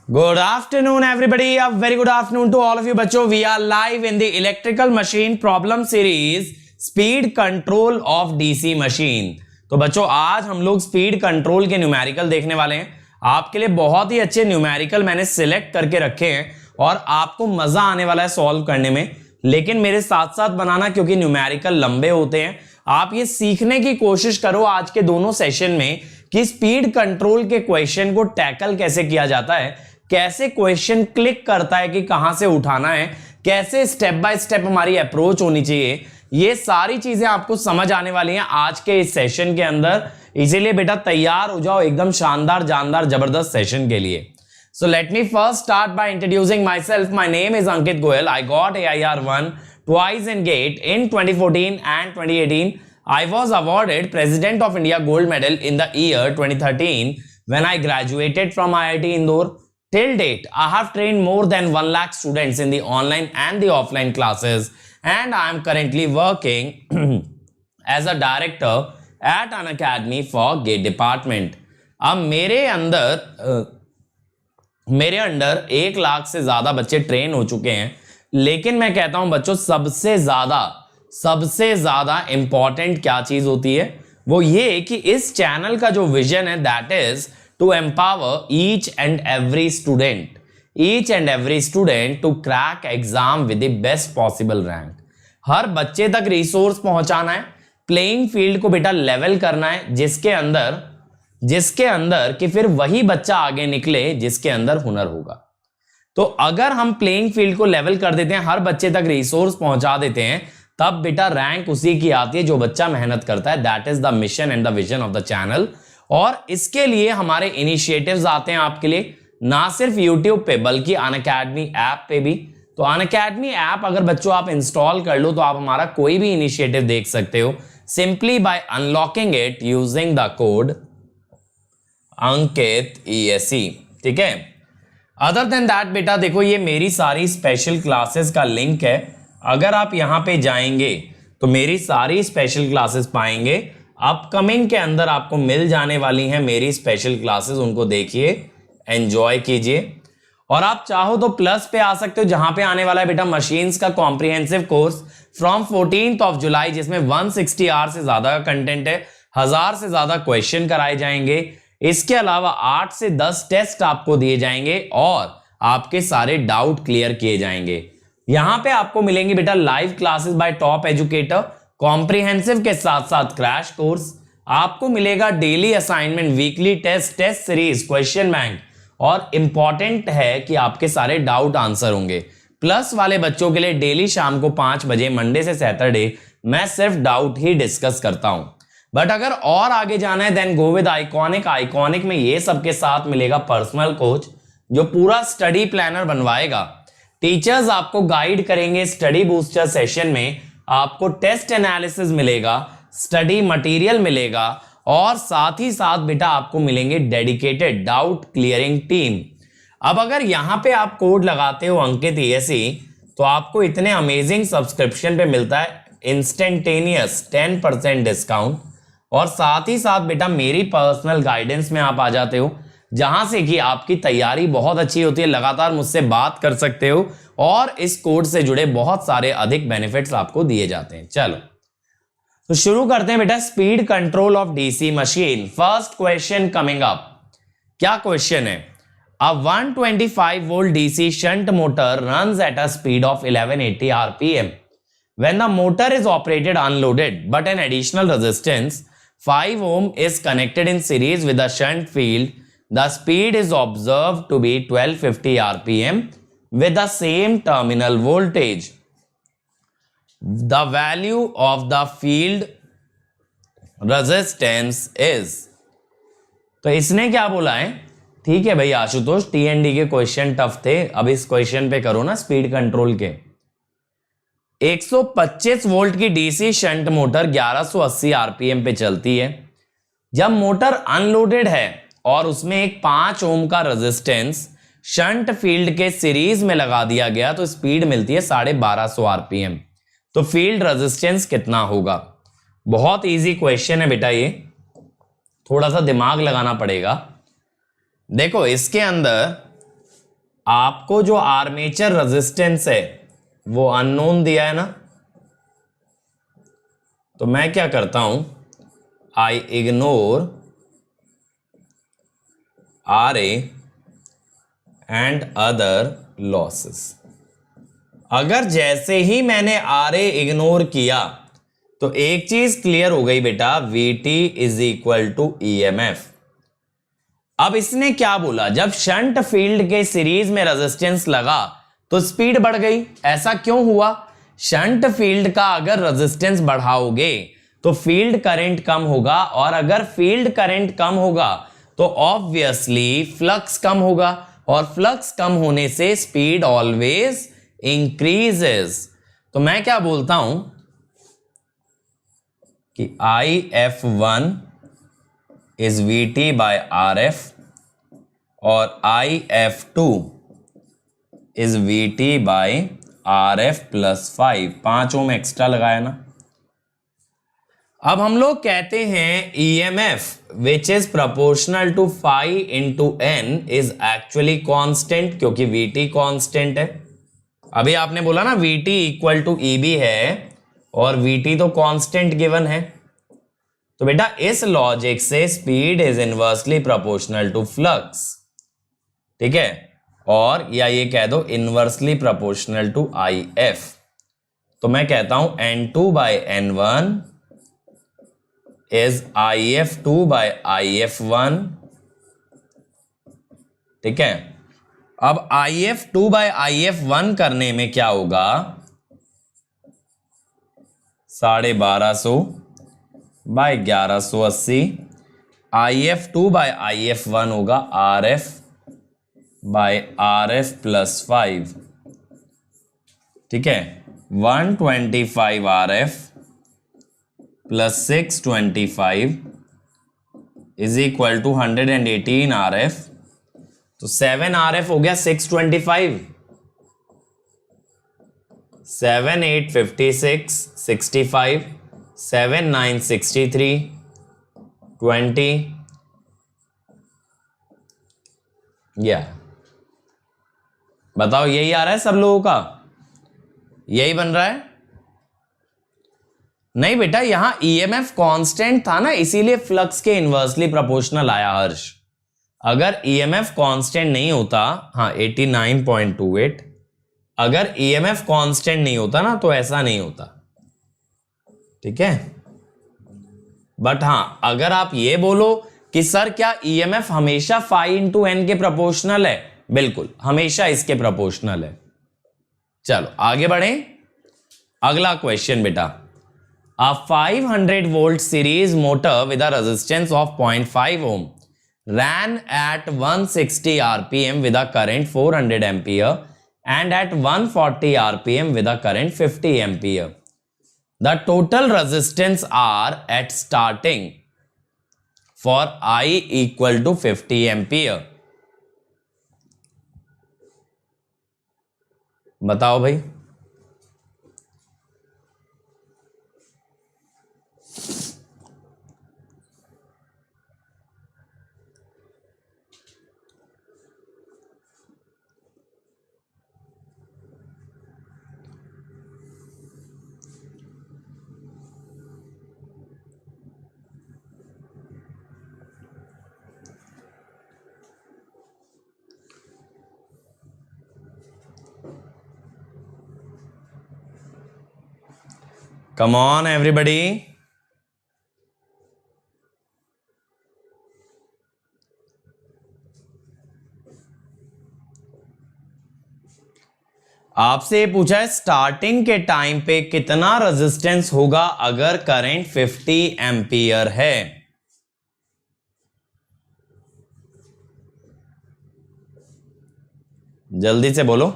Good afternoon, everybody. A very good afternoon to all of you, बच्चों. We are live in the electrical machine problem series, speed control of DC machine. तो बच्चों आज हम लोग speed control के numerical देखने वाले हैं. आपके लिए बहुत ही अच्छे न्यूमेरिकल मैंने सिलेक्ट करके रखे हैं और आपको मजा आने वाला है सॉल्व करने में. लेकिन मेरे साथ साथ बनाना, क्योंकि न्यूमेरिकल लंबे होते हैं. आप ये सीखने की कोशिश करो आज के दोनों सेशन में कि स्पीड कंट्रोल के क्वेश्चन को टैकल कैसे किया जाता है, कैसे क्वेश्चन क्लिक करता है कि कहां से उठाना है, कैसे स्टेप बाय स्टेप हमारी अप्रोच होनी चाहिए. ये सारी चीजें आपको समझ आने वाली हैं आज के इस सेशन के अंदर. इसीलिए बेटा तैयार हो जाओ एकदम शानदार जानदार जबरदस्त सेशन के लिए. So let me first start by introducing myself. My name is Ankit Goyal. I got AIR 1 twice in GATE in 2014 and 2018. I was awarded President of India Gold Medal in the year 2013 when I graduated from IIT Indore. Till date, I have trained more than 1 lakh students in the online and the offline classes, and I am currently working as a director at an academy for GATE department. अब मेरे under 1 lakh से ज्यादा बच्चे train हो चुके हैं. लेकिन मैं कहता हूं बच्चों सबसे ज्यादा इंपॉर्टेंट क्या चीज होती है, वो ये कि इस चैनल का जो विजन है that is to empower each and every student to crack exam with the best possible rank. हर बच्चे तक रिसोर्स पहुंचाना है, प्लेइंग फील्ड को बेटा लेवल करना है, जिसके अंदर कि फिर वही बच्चा आगे निकले जिसके अंदर हुनर होगा. तो अगर हम प्लेइंग फील्ड को लेवल कर देते हैं, हर बच्चे तक रिसोर्स पहुंचा देते हैं, तब बेटा रैंक उसी की आती है जो बच्चा मेहनत करता है. That is the mission and the vision of the channel. और इसके लिए हमारे इनिशिएटिव्स आते हैं आपके लिए, ना सिर्फ यूट्यूब पे बल्कि अनअकैडमी ऐप पे भी. तो अनअकैडमी ऐप अगर बच्चों आप इंस्टॉल कर लो तो आप हमारा कोई भी इनिशिएटिव देख सकते हो simply by unlocking it using the code Ankit ESE. ठीक है. अदर देन दैट बेटा देखो ये मेरी सारी स्पेशल क्लासेस का लिंक है. अगर आप यहां पे जाएंगे तो मेरी सारी स्पेशल क्लासेस पाएंगे. अपकमिंग के अंदर आपको मिल जाने वाली हैं मेरी स्पेशल क्लासेस, उनको देखिए, एंजॉय कीजिए. और आप चाहो तो प्लस पे आ सकते हो जहां पे आने वाला है बेटा मशीन्स का कॉम्प्रिहेंसिव कोर्स फ्रॉम 14 जुलाई, जिसमें 160 आवर से ज्यादा का कंटेंट है, 1000 से ज्यादा क्वेश्चन कराए जाएंगे. इसके अलावा 8 से 10 टेस्ट आपको दिए जाएंगे और आपके सारे डाउट क्लियर किए जाएंगे. यहां पे आपको मिलेंगे बेटा live classes by top educator, comprehensive के साथ साथ क्रैश कोर्स. आपको मिलेगा daily assignment, weekly test series, question bank, और इंपॉर्टेंट है कि आपके सारे डाउट आंसर होंगे. प्लस वाले बच्चों के लिए डेली शाम को 5 बजे मंडे से सैटरडे मैं सिर्फ डाउट ही डिस्कस करता हूं. बट अगर और आगे जाना है देन गो विद आइकॉनिक में ये सबके साथ मिलेगा पर्सनल कोच जो पूरा स्टडी प्लानर बनवाएगा. टीचर्स आपको गाइड करेंगे. स्टडी बूस्टर सेशन में आपको टेस्ट एनालिसिस मिलेगा, स्टडी मटेरियल मिलेगा और साथ ही साथ बेटा आपको मिलेंगे डेडिकेटेड डाउट क्लियरिंग टीम. अब अगर यहां पे आप कोड लगाते हो अंकित ESE तो आपको इतने अमेजिंग सब्सक्रिप्शन पे मिलता है इंस्टेंटेनियस 10% डिस्काउंट. और साथ ही साथ बेटा मेरी पर्सनल गाइडेंस में आप आ जाते हो, जहां से कि आपकी तैयारी बहुत अच्छी होती है, लगातार मुझसे बात कर सकते हो और इस कोड से जुड़े बहुत सारे अधिक बेनिफिट्स आपको दिए जाते हैं. चलो तो शुरू करते हैं बेटा speed control of DC machine. First question coming up. क्या क्वेश्चन है? अ 125 volt DC shunt motor runs at a speed of 1180 RPM. When the motor is operated unloaded but an additional resistance 5 ohm is connected in series with a shunt field, the speed is observed to be 1250 RPM with the same terminal voltage. The value of the field resistance is. तो इसने क्या बोला है? ठीक है भाई Ashutosh, TND के question tough थे, अब इस क्वेश्चन पे करो ना स्पीड कंट्रोल के. 125 वोल्ट की DC शंट मोटर 1180 RPM पे चलती है. जब मोटर अनलोडेड है और उसमें एक 5 ओम का रेजिस्टेंस शंट फील्ड के सीरीज में लगा दिया गया तो स्पीड मिलती है 1250 RPM. तो फील्ड रेजिस्टेंस कितना होगा? बहुत इजी क्वेश्चन है बेटा, ये थोड़ा सा दिमाग लगाना पड़ेगा. देखो इसके अंदर आपको जो आर्मेचर रेजिस्टेंस है वो अननोन दिया है ना, तो मैं क्या करता हूं, I ignore RA and other losses. अगर जैसे ही मैंने RA इग्नोर किया तो एक चीज क्लियर हो गई बेटा, VT is equal to EMF। अब इसने क्या बोला, जब शंट फील्ड के सीरीज में रेजिस्टेंस लगा तो स्पीड बढ़ गई। ऐसा क्यों हुआ? शंट फील्ड का अगर रेजिस्टेंस बढ़ाओगे तो फील्ड करंट कम होगा, और अगर फील्ड करंट कम होगा तो ऑब्वियसली फ्लक्स कम होगा, और फ्लक्स कम होने से स्पीड ऑलवेज इंक्रीजेस। तो मैं क्या बोलता हूं कि IF1 is VT by RF और IF2 is VT by RF plus 5 ohm extra लगाया ना। अब हम लोग कहते हैं EMF which is proportional to phi into N is actually constant, क्योंकि VT कांस्टेंट है। अभी आपने बोला ना VT इक्वल टू EB है, और VT तो कांस्टेंट गिवन है, तो बेटा इस लॉजिक से speed is inversely proportional to flux, ठीक है, और या ये कह दो इनवर्सली प्रोपोर्शनल टू IF। तो मैं कहता हूं N2 by N1 is IF2 bye IF1, ठीक है। अब IF2 बाय IF1 करने में क्या होगा, 1250 बाय 1180, IF2 बाय IF1 होगा RF बाय RF प्लस 5, ठीक है। 125 RF plus 625 is equal to 118 RF। तो 7 RF हो गया 625, 7 8 56 65, 7 9 63 20, या बताओ यही आ रहा है सब लोगों का, यही बन रहा है? नहीं बेटा, यहां EMF कांस्टेंट था ना, इसीलिए फ्लक्स के इनवर्सली प्रोपोर्शनल आया हर्ष। अगर EMF कांस्टेंट नहीं होता, हाँ 89.28, अगर EMF कांस्टेंट नहीं होता ना तो ऐसा नहीं होता, ठीक है। बट हां अगर आप ये बोलो कि सर क्या EMF हमेशा phi इंटू N के प्रोपोर्शनल है, बिल्कुल हमेशा इसके प्रोपोर्शनल है। चलो आगे बढ़े, अगला क्वेश्चन बेटा, a 500 volt series motor with a resistance of 0.5 ohm ran at 160 rpm with a current 400 ampere and at 140 rpm with a current 50 ampere. The total resistance are at starting for I equal to 50 ampere. बताओ भाई। Come on everybody. आपसे पूछा है starting के time पे कितना resistance होगा अगर करंट 50 एम्पियर है। जल्दी से बोलो।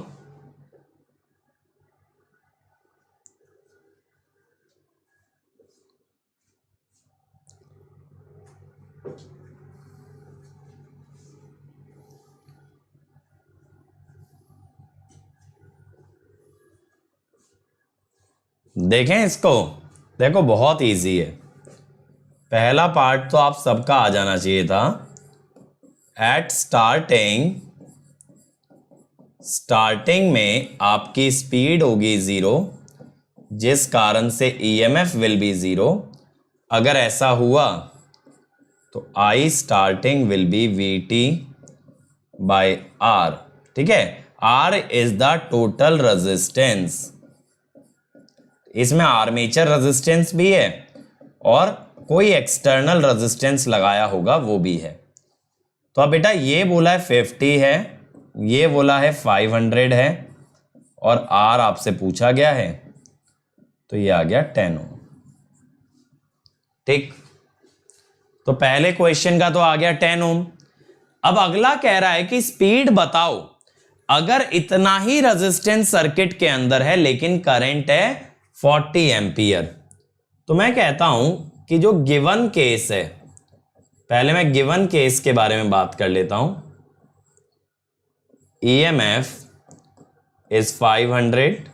देखें इसको, देखो बहुत इजी है। पहला पार्ट तो आप सबका आ जाना चाहिए था। एट स्टार्टिंग स्टार्टिंग में आपकी स्पीड होगी 0, जिस कारण से ईएमएफ विल बी 0। अगर ऐसा हुआ तो I starting will be V T by. ठीक है, R is the total resistance. इसमें आर्मेचर रेजिस्टेंस भी है और कोई एक्सटर्नल रेजिस्टेंस लगाया होगा वो भी है। तो अब बेटा ये बोला है 50 है, ये बोला है 500 है और आर आपसे पूछा गया है, तो ये आ गया 10 ओम। ठीक, तो पहले क्वेश्चन का तो आ गया 10 ओम। अब अगला कह रहा है कि स्पीड बताओ अगर इतना ही रेजिस्टेंस सर्किट के अंदर है लेकिन करंट है 40 एम्पियर। तो मैं कहता हूं कि जो गिवन केस है, पहले मैं गिवन केस के बारे में बात कर लेता हूं। EMF is 500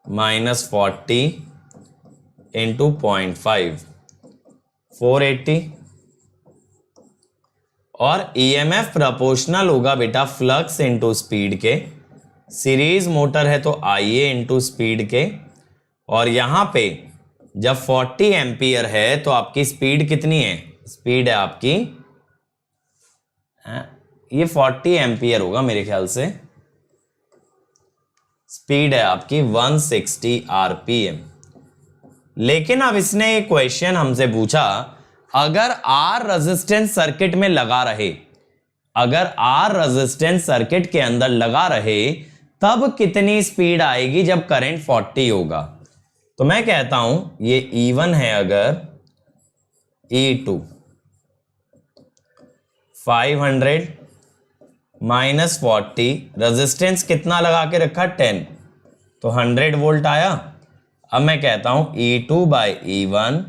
minus 40 into 0.5, 480। और EMF प्रोपोर्शनल होगा बेटा फ्लक्स इंटू स्पीड के। सीरीज मोटर है तो IA इंटू स्पीड के। और यहां पे जब 40 एम्पियर है तो आपकी स्पीड कितनी है? स्पीड है आपकी, ये 40 एम्पियर होगा मेरे ख्याल से, स्पीड है आपकी 160 आरपीएम। लेकिन अब इसने एक क्वेश्चन हमसे पूछा, अगर आर रेजिस्टेंस सर्किट में लगा रहे, अगर आर रेजिस्टेंस सर्किट के अंदर लगा रहे तब कितनी स्पीड आएगी जब करंट 40 होगा? तो मैं कहता हूं ये E1 है, अगर E2 500 माइनस 40, रेजिस्टेंस कितना लगा के रखा? 10, तो 100 वोल्ट आया। अब मैं कहता हूं E2 bye E1,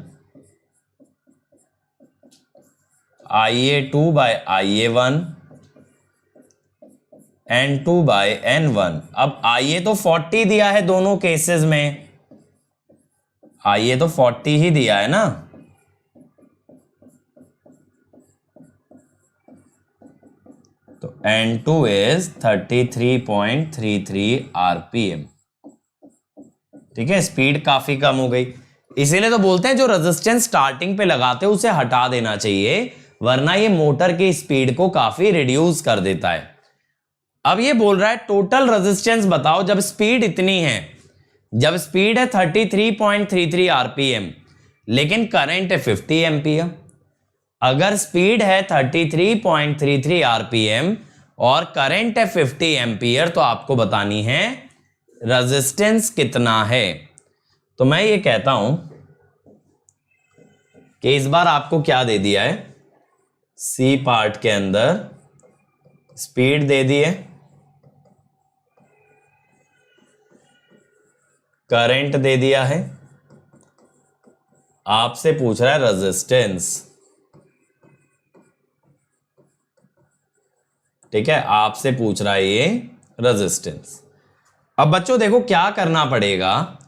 IA2 by IA1, N2 by N1। अब IA तो 40 दिया है दोनों केसेस में, IA तो 40 ही दिया है ना, तो N2 इज 33.33 आरपीएम। ठीक है, स्पीड काफी कम हो गई, इसीलिए तो बोलते हैं जो रेजिस्टेंस स्टार्टिंग पे लगाते हैं उसे हटा देना चाहिए, वरना ये मोटर की स्पीड को काफी रिड्यूस कर देता है। अब ये बोल रहा है टोटल रेजिस्टेंस बताओ जब स्पीड इतनी है, जब स्पीड है 33.33 आरपीएम लेकिन करंट है 50 एम्पियर। अगर स्पीड है 33.33 आरपीएम और करंट है 50 एम्पियर तो आपको बतानी है रेजिस्टेंस कितना है। तो मैं ये कहता हूं कि इस बार आपको क्या दे दिया है, सी पार्ट के अंदर स्पीड दे दी है, करंट दे दिया है, आपसे पूछ रहा है रेजिस्टेंस। ठीक है, आपसे पूछ रहा है ये रेजिस्टेंस। अब बच्चों देखो क्या करना पड़ेगा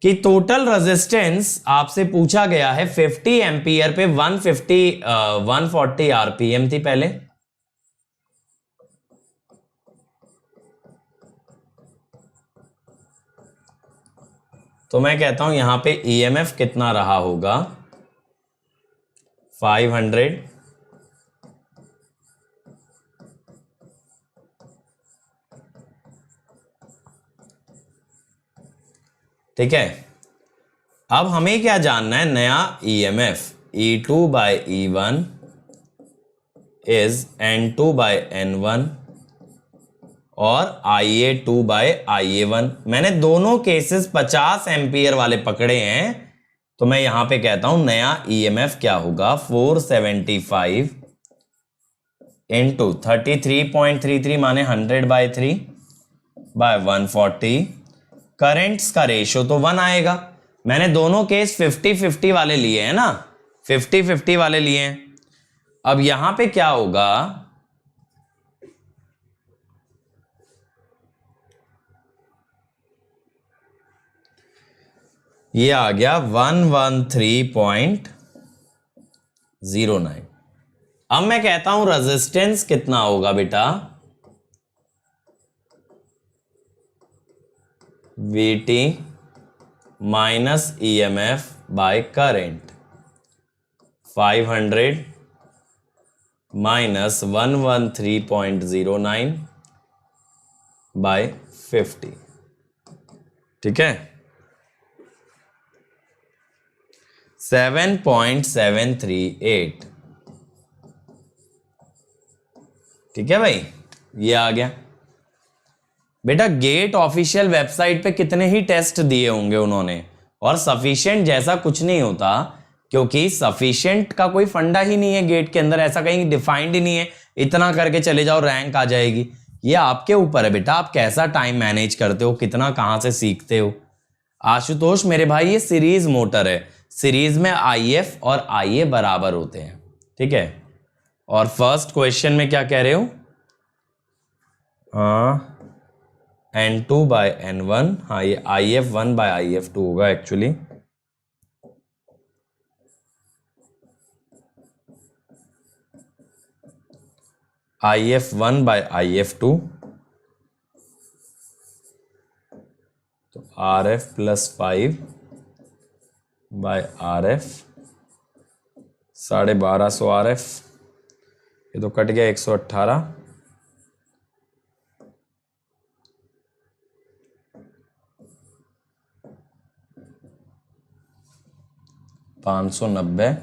कि टोटल रेजिस्टेंस आपसे पूछा गया है 50 एम्पियर पे 140 आरपीएम थी पहले, तो मैं कहता हूं यहां पे ईएमएफ कितना रहा होगा 500 ठीक है। अब हमें क्या जानना है, नया EMF E2 bye E1 is N2 by N1 और IA2 बाय IA1। मैंने दोनों केसेस 50 एम्पियर वाले पकड़े हैं, तो मैं यहां पे कहता हूं नया ईएमएफ क्या होगा 475 इंटू 33.33 माने 100/3 बाय 140। करंट्स का रेशियो तो 1 आएगा। मैंने दोनों केस 50-50 वाले लिए हैं ना, 50-50 वाले लिए हैं। अब यहां पे क्या होगा, ये आ गया 113.09। अब मैं कहता हूं रेजिस्टेंस कितना होगा बेटा VT minus EMF by current 500 minus 113.09 by 50। ठीक है, 7.738। ठीक है भाई, ये आ गया। बेटा गेट ऑफिशियल वेबसाइट पे कितने ही टेस्ट दिए होंगे उन्होंने, और सफिशिएंट जैसा कुछ नहीं होता, क्योंकि सफिशिएंट का कोई फंडा ही नहीं है गेट के अंदर, ऐसा कहीं डिफाइंड ही नहीं है इतना करके चले जाओ रैंक आ जाएगी। ये आपके ऊपर है बेटा, आप कैसा टाइम मैनेज करते हो, कितना कहां से सीखते हो। आशुतोष मेरे भाई ये सीरीज मोटर है, सीरीज में IF और IA बराबर होते हैं। ठीक है, और फर्स्ट क्वेश्चन में क्या कह रहे हो, N2 बाय N1, हाँ ये IF1 बाय IF2 होगा एक्चुअली। IF1 बाय IF2, तो RF plus 5 by RF, 1250 RF, ये तो कट गया 118, 590,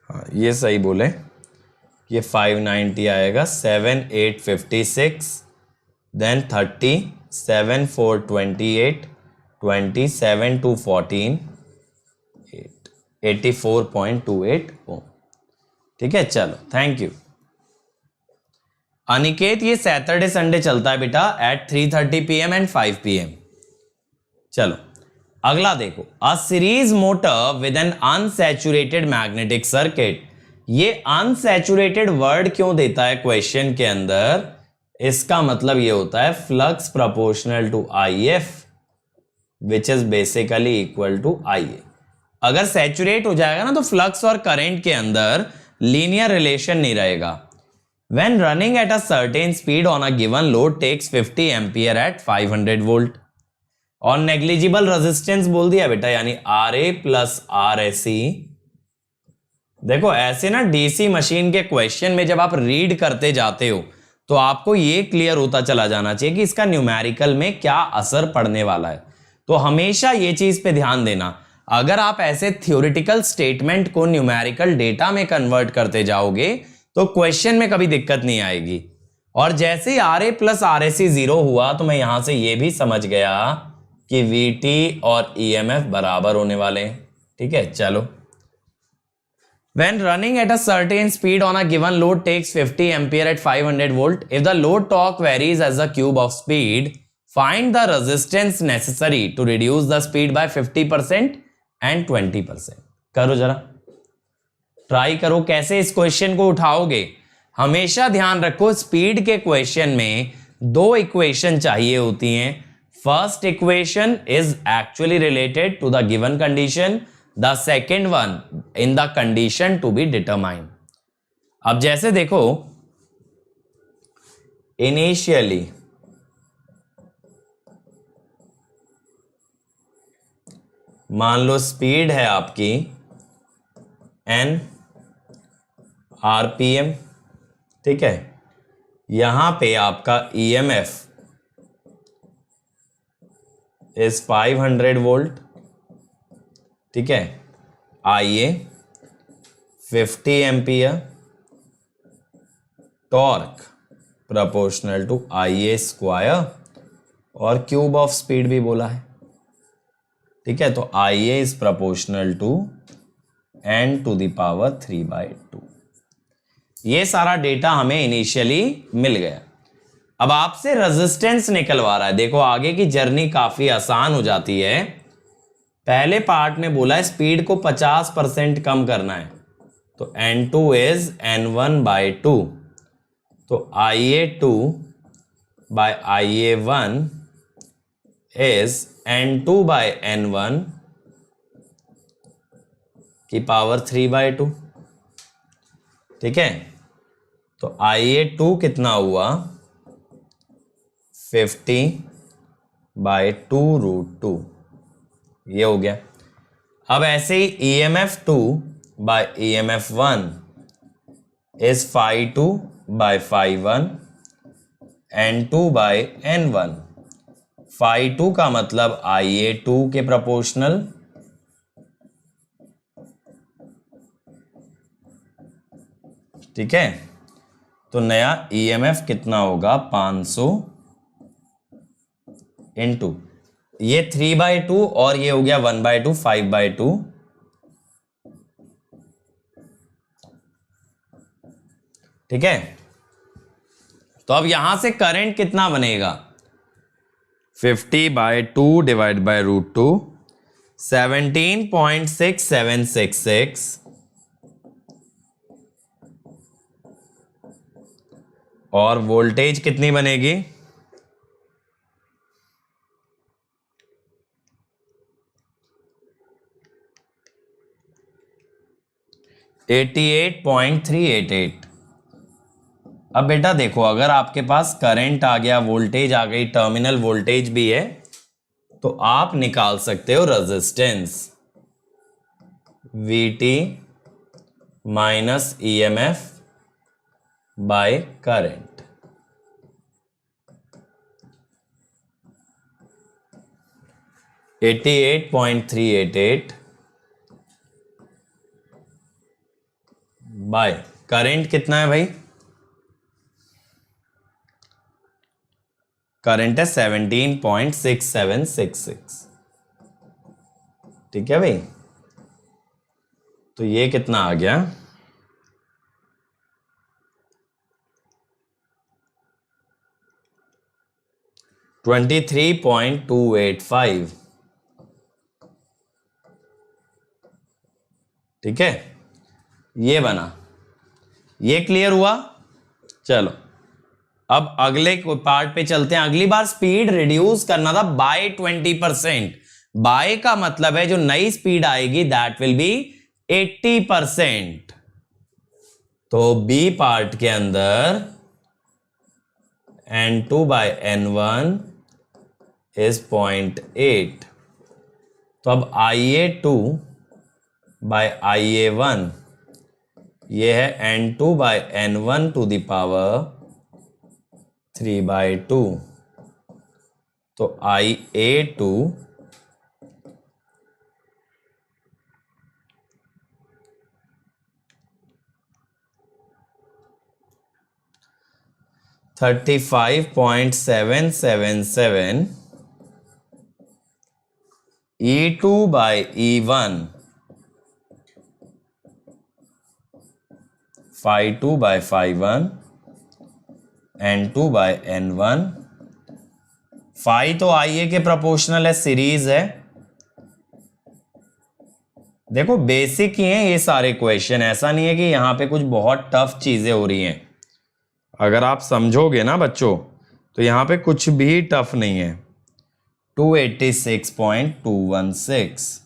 हाँ ये सही बोले, ये 590 आएगा, 7856, देन 30, 7428, 27 to 14, 84.28 ओम। ठीक है, चलो थैंक यू। अनिकेत ये सैटरडे संडे चलता है बेटा एट 3:30 PM एंड 5 PM। चलो अगला देखो, a series motor with N unsaturated magnetic circuit. ये अनसैचुरेटेड वर्ड क्यों देता है क्वेश्चन के अंदर, इसका मतलब ये होता है flux proportional to IF which is basically equal to IA। अगर सैचुरेट हो जाएगा ना तो फ्लक्स और करंट के अंदर लीनियर रिलेशन नहीं रहेगा। When running at a certain speed on a given load takes 50 ampere at 500 volt. और नेग्लिजिबल रेजिस्टेंस बोल दिया बेटा, यानी RA प्लस RSE। देखो ऐसे ना डीसी मशीन के क्वेश्चन में जब आप रीड करते जाते हो तो आपको ये क्लियर होता चला जाना चाहिए कि इसका न्यूमेरिकल में क्या असर पड़ने वाला है। तो हमेशा ये चीज पे ध्यान देना, अगर आप ऐसे थ्योरेटिकल स्टेटमेंट को न्यूमेरिकल डेटा में कन्वर्ट करते जाओगे तो क्वेश्चन में कभी दिक्कत नहीं आएगी। और जैसे ही RA प्लस RSE 0 हुआ तो मैं यहां से ये भी समझ गया कि VT और EMF बराबर होने वाले हैं। ठीक है, चलो। When running at a certain speed on a given load takes 50 ampere at 500 volt, if the load torque varies as the cube of speed, find the resistance necessary to reduce the speed by 50% and 20%। करो जरा, try करो कैसे इस question को उठाओगे। हमेशा ध्यान रखो speed के क्वेश्चन में दो इक्वेशन चाहिए होती हैं। First equation is actually related to the given condition, the second one in the condition to be determined. अब जैसे देखो, इनिशियली मान लो स्पीड है आपकी n RPM। ठीक है, यहां पे आपका EMF इज 500 वोल्ट। ठीक है, IA 50 ampere, torque proportional to IA square, और क्यूब ऑफ स्पीड भी बोला है। ठीक है, तो IA is proportional to n to the power 3/2। ये सारा डेटा हमें इनिशियली मिल गया। अब आपसे रेजिस्टेंस निकलवा रहा है। देखो आगे की जर्नी काफी आसान हो जाती है। पहले पार्ट में बोला है स्पीड को 50% कम करना है, तो N2 इज N1/2, तो IA2 by IA1 is N2 by N1 की पावर 3/2। ठीक है, तो IA2 कितना हुआ 50/2√2, ये हो गया। अब ऐसे ही EMF2 by EMF1 is Phi2/Phi1 N2 by N1। Phi2 का मतलब IA2 के प्रोपोर्शनल, ठीक है। तो नया EMF कितना होगा 500 इंटू ये 3/2 और ये हो गया 1/2, 5/2। ठीक है, तो अब यहां से करंट कितना बनेगा 50/2 डिवाइड बाय √2, 17.6766 और वोल्टेज कितनी बनेगी 88.388। अब बेटा देखो, अगर आपके पास करंट आ गया, वोल्टेज आ गई, टर्मिनल वोल्टेज भी है, तो आप निकाल सकते हो resistance VT minus EMF by current. $88.388 by current कितना है भाई, करंट है 17.6766। ठीक है भाई, तो ये कितना आ गया 23.285। ठीक है, ये बना, ये क्लियर हुआ। चलो अब अगले पार्ट पे चलते हैं। अगली बार स्पीड रिड्यूस करना था बाय 20%। बाय का मतलब है जो नई स्पीड आएगी दैट विल बी 80%। तो बी पार्ट के अंदर N2/N1 is 0.8। तो अब IA2/IA1 ये है N2/N1 टू द पावर 3/2। तो IA2 35.777 E2/E1 Phi2/Phi1 N2/N1। Phi तो IA के प्रोपोर्शनल है, सीरीज है। देखो बेसिक ही है ये सारे क्वेश्चन, ऐसा नहीं है कि यहां पे कुछ बहुत टफ चीजें हो रही हैं। अगर आप समझोगे ना बच्चों तो यहां पे कुछ भी टफ नहीं है। 286.216।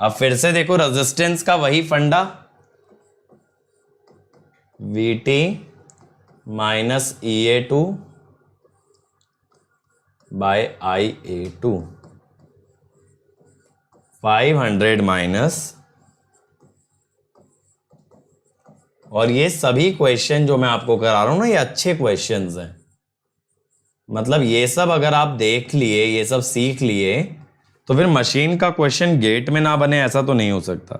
अब फिर से देखो रेजिस्टेंस का वही फंडा, VT minus EA2 bye IA2 500 minus. और ये सभी क्वेश्चन जो मैं आपको करा रहा हूं ना, ये अच्छे क्वेश्चंस हैं। मतलब ये सब अगर आप देख लिए, ये सब सीख लिए, तो फिर मशीन का क्वेश्चन गेट में ना बने ऐसा तो नहीं हो सकता।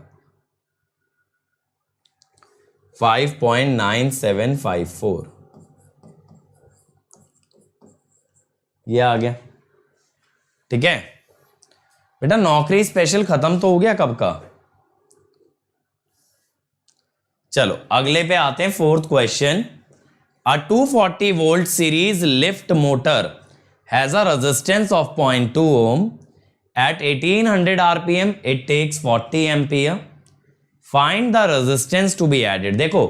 5.9754 ये आ गया। ठीक है बेटा, नौकरी स्पेशल खत्म तो हो गया कब का। चलो अगले पे आते हैं, fourth question. A 240 volt series lift motor has a resistance of 0.2 ohm. At 1800 RPM it takes 40 ampere. Find the resistance to be added. देखो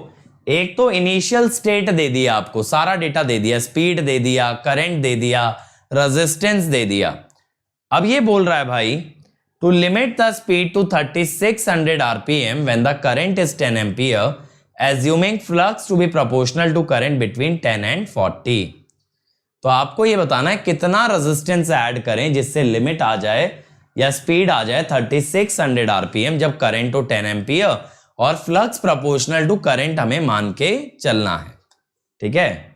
एक तो इनिशियल स्टेट दे दिया, आपको सारा डेटा दे दिया, स्पीड दे दिया, करंट दे दिया, रेजिस्टेंस दे दिया। अब ये बोल रहा है भाई to limit the speed to 3600 RPM when the current is 10 ampere, assuming flux to be proportional to current between 10 and 40. तो आपको ये बताना है कितना रेजिस्टेंस ऐड करें जिससे लिमिट आ जाए या स्पीड आ जाए 3600 आरपीएम जब करंट हो 10 एम्पियर और फ्लक्स प्रोपोर्शनल टू करंट हमें मान के चलना है। ठीक है,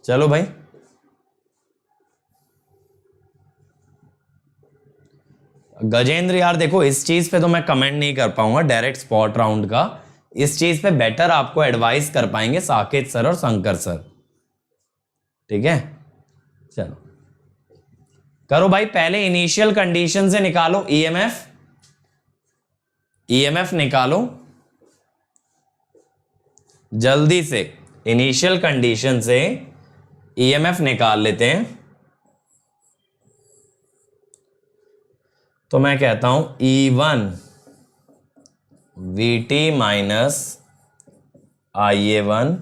चलो भाई। गजेंद्र यार देखो इस चीज पे तो मैं कमेंट नहीं कर पाऊंगा डायरेक्ट स्पॉट राउंड का, इस चीज पे बेटर आपको एडवाइस कर पाएंगे साकेत सर और शंकर सर। ठीक है, चलो करो भाई, पहले इनिशियल कंडीशन से निकालो ईएमएफ, ईएमएफ निकालो जल्दी से, इनिशियल कंडीशन से ईएमएफ निकाल लेते हैं। तो मैं कहता हूं E1 VT माइनस IA1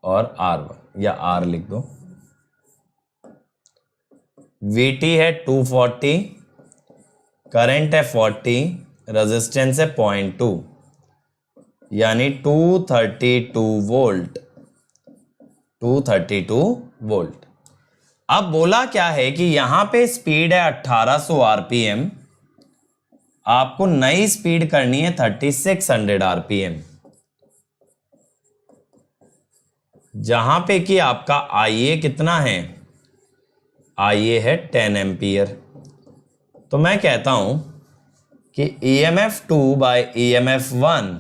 और R1 या R लिख दो। VT है 240, करंट है 40, रेजिस्टेंस है 0.2 यानी 232 वोल्ट, 232 वोल्ट। अब बोला क्या है कि यहां पे स्पीड है 1800 आरपीएम, आपको नई स्पीड करनी है 3600 आरपीएम, जहां पे कि आपका IA कितना है, IA है 10 एम्पियर। तो मैं कहता हूं कि EMF2 by EMF1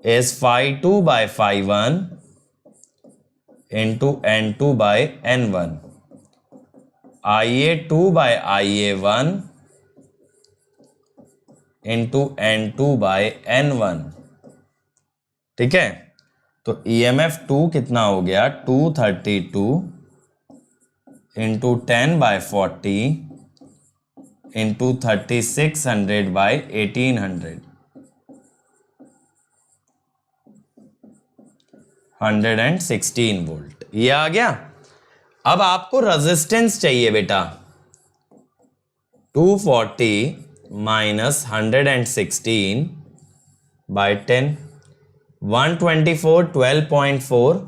is phi2 by phi1 into N2 by N1, IA2 by IA1 into N2 by N1। ठीक है, तो EMF2 कितना हो गया 232 into 10 by 40 into 3600 by 1800, 116 volt, ये आ गया। अब आपको रेजिस्टेंस चाहिए बेटा, 240 माइनस 116 बाय 10, 124 12.4,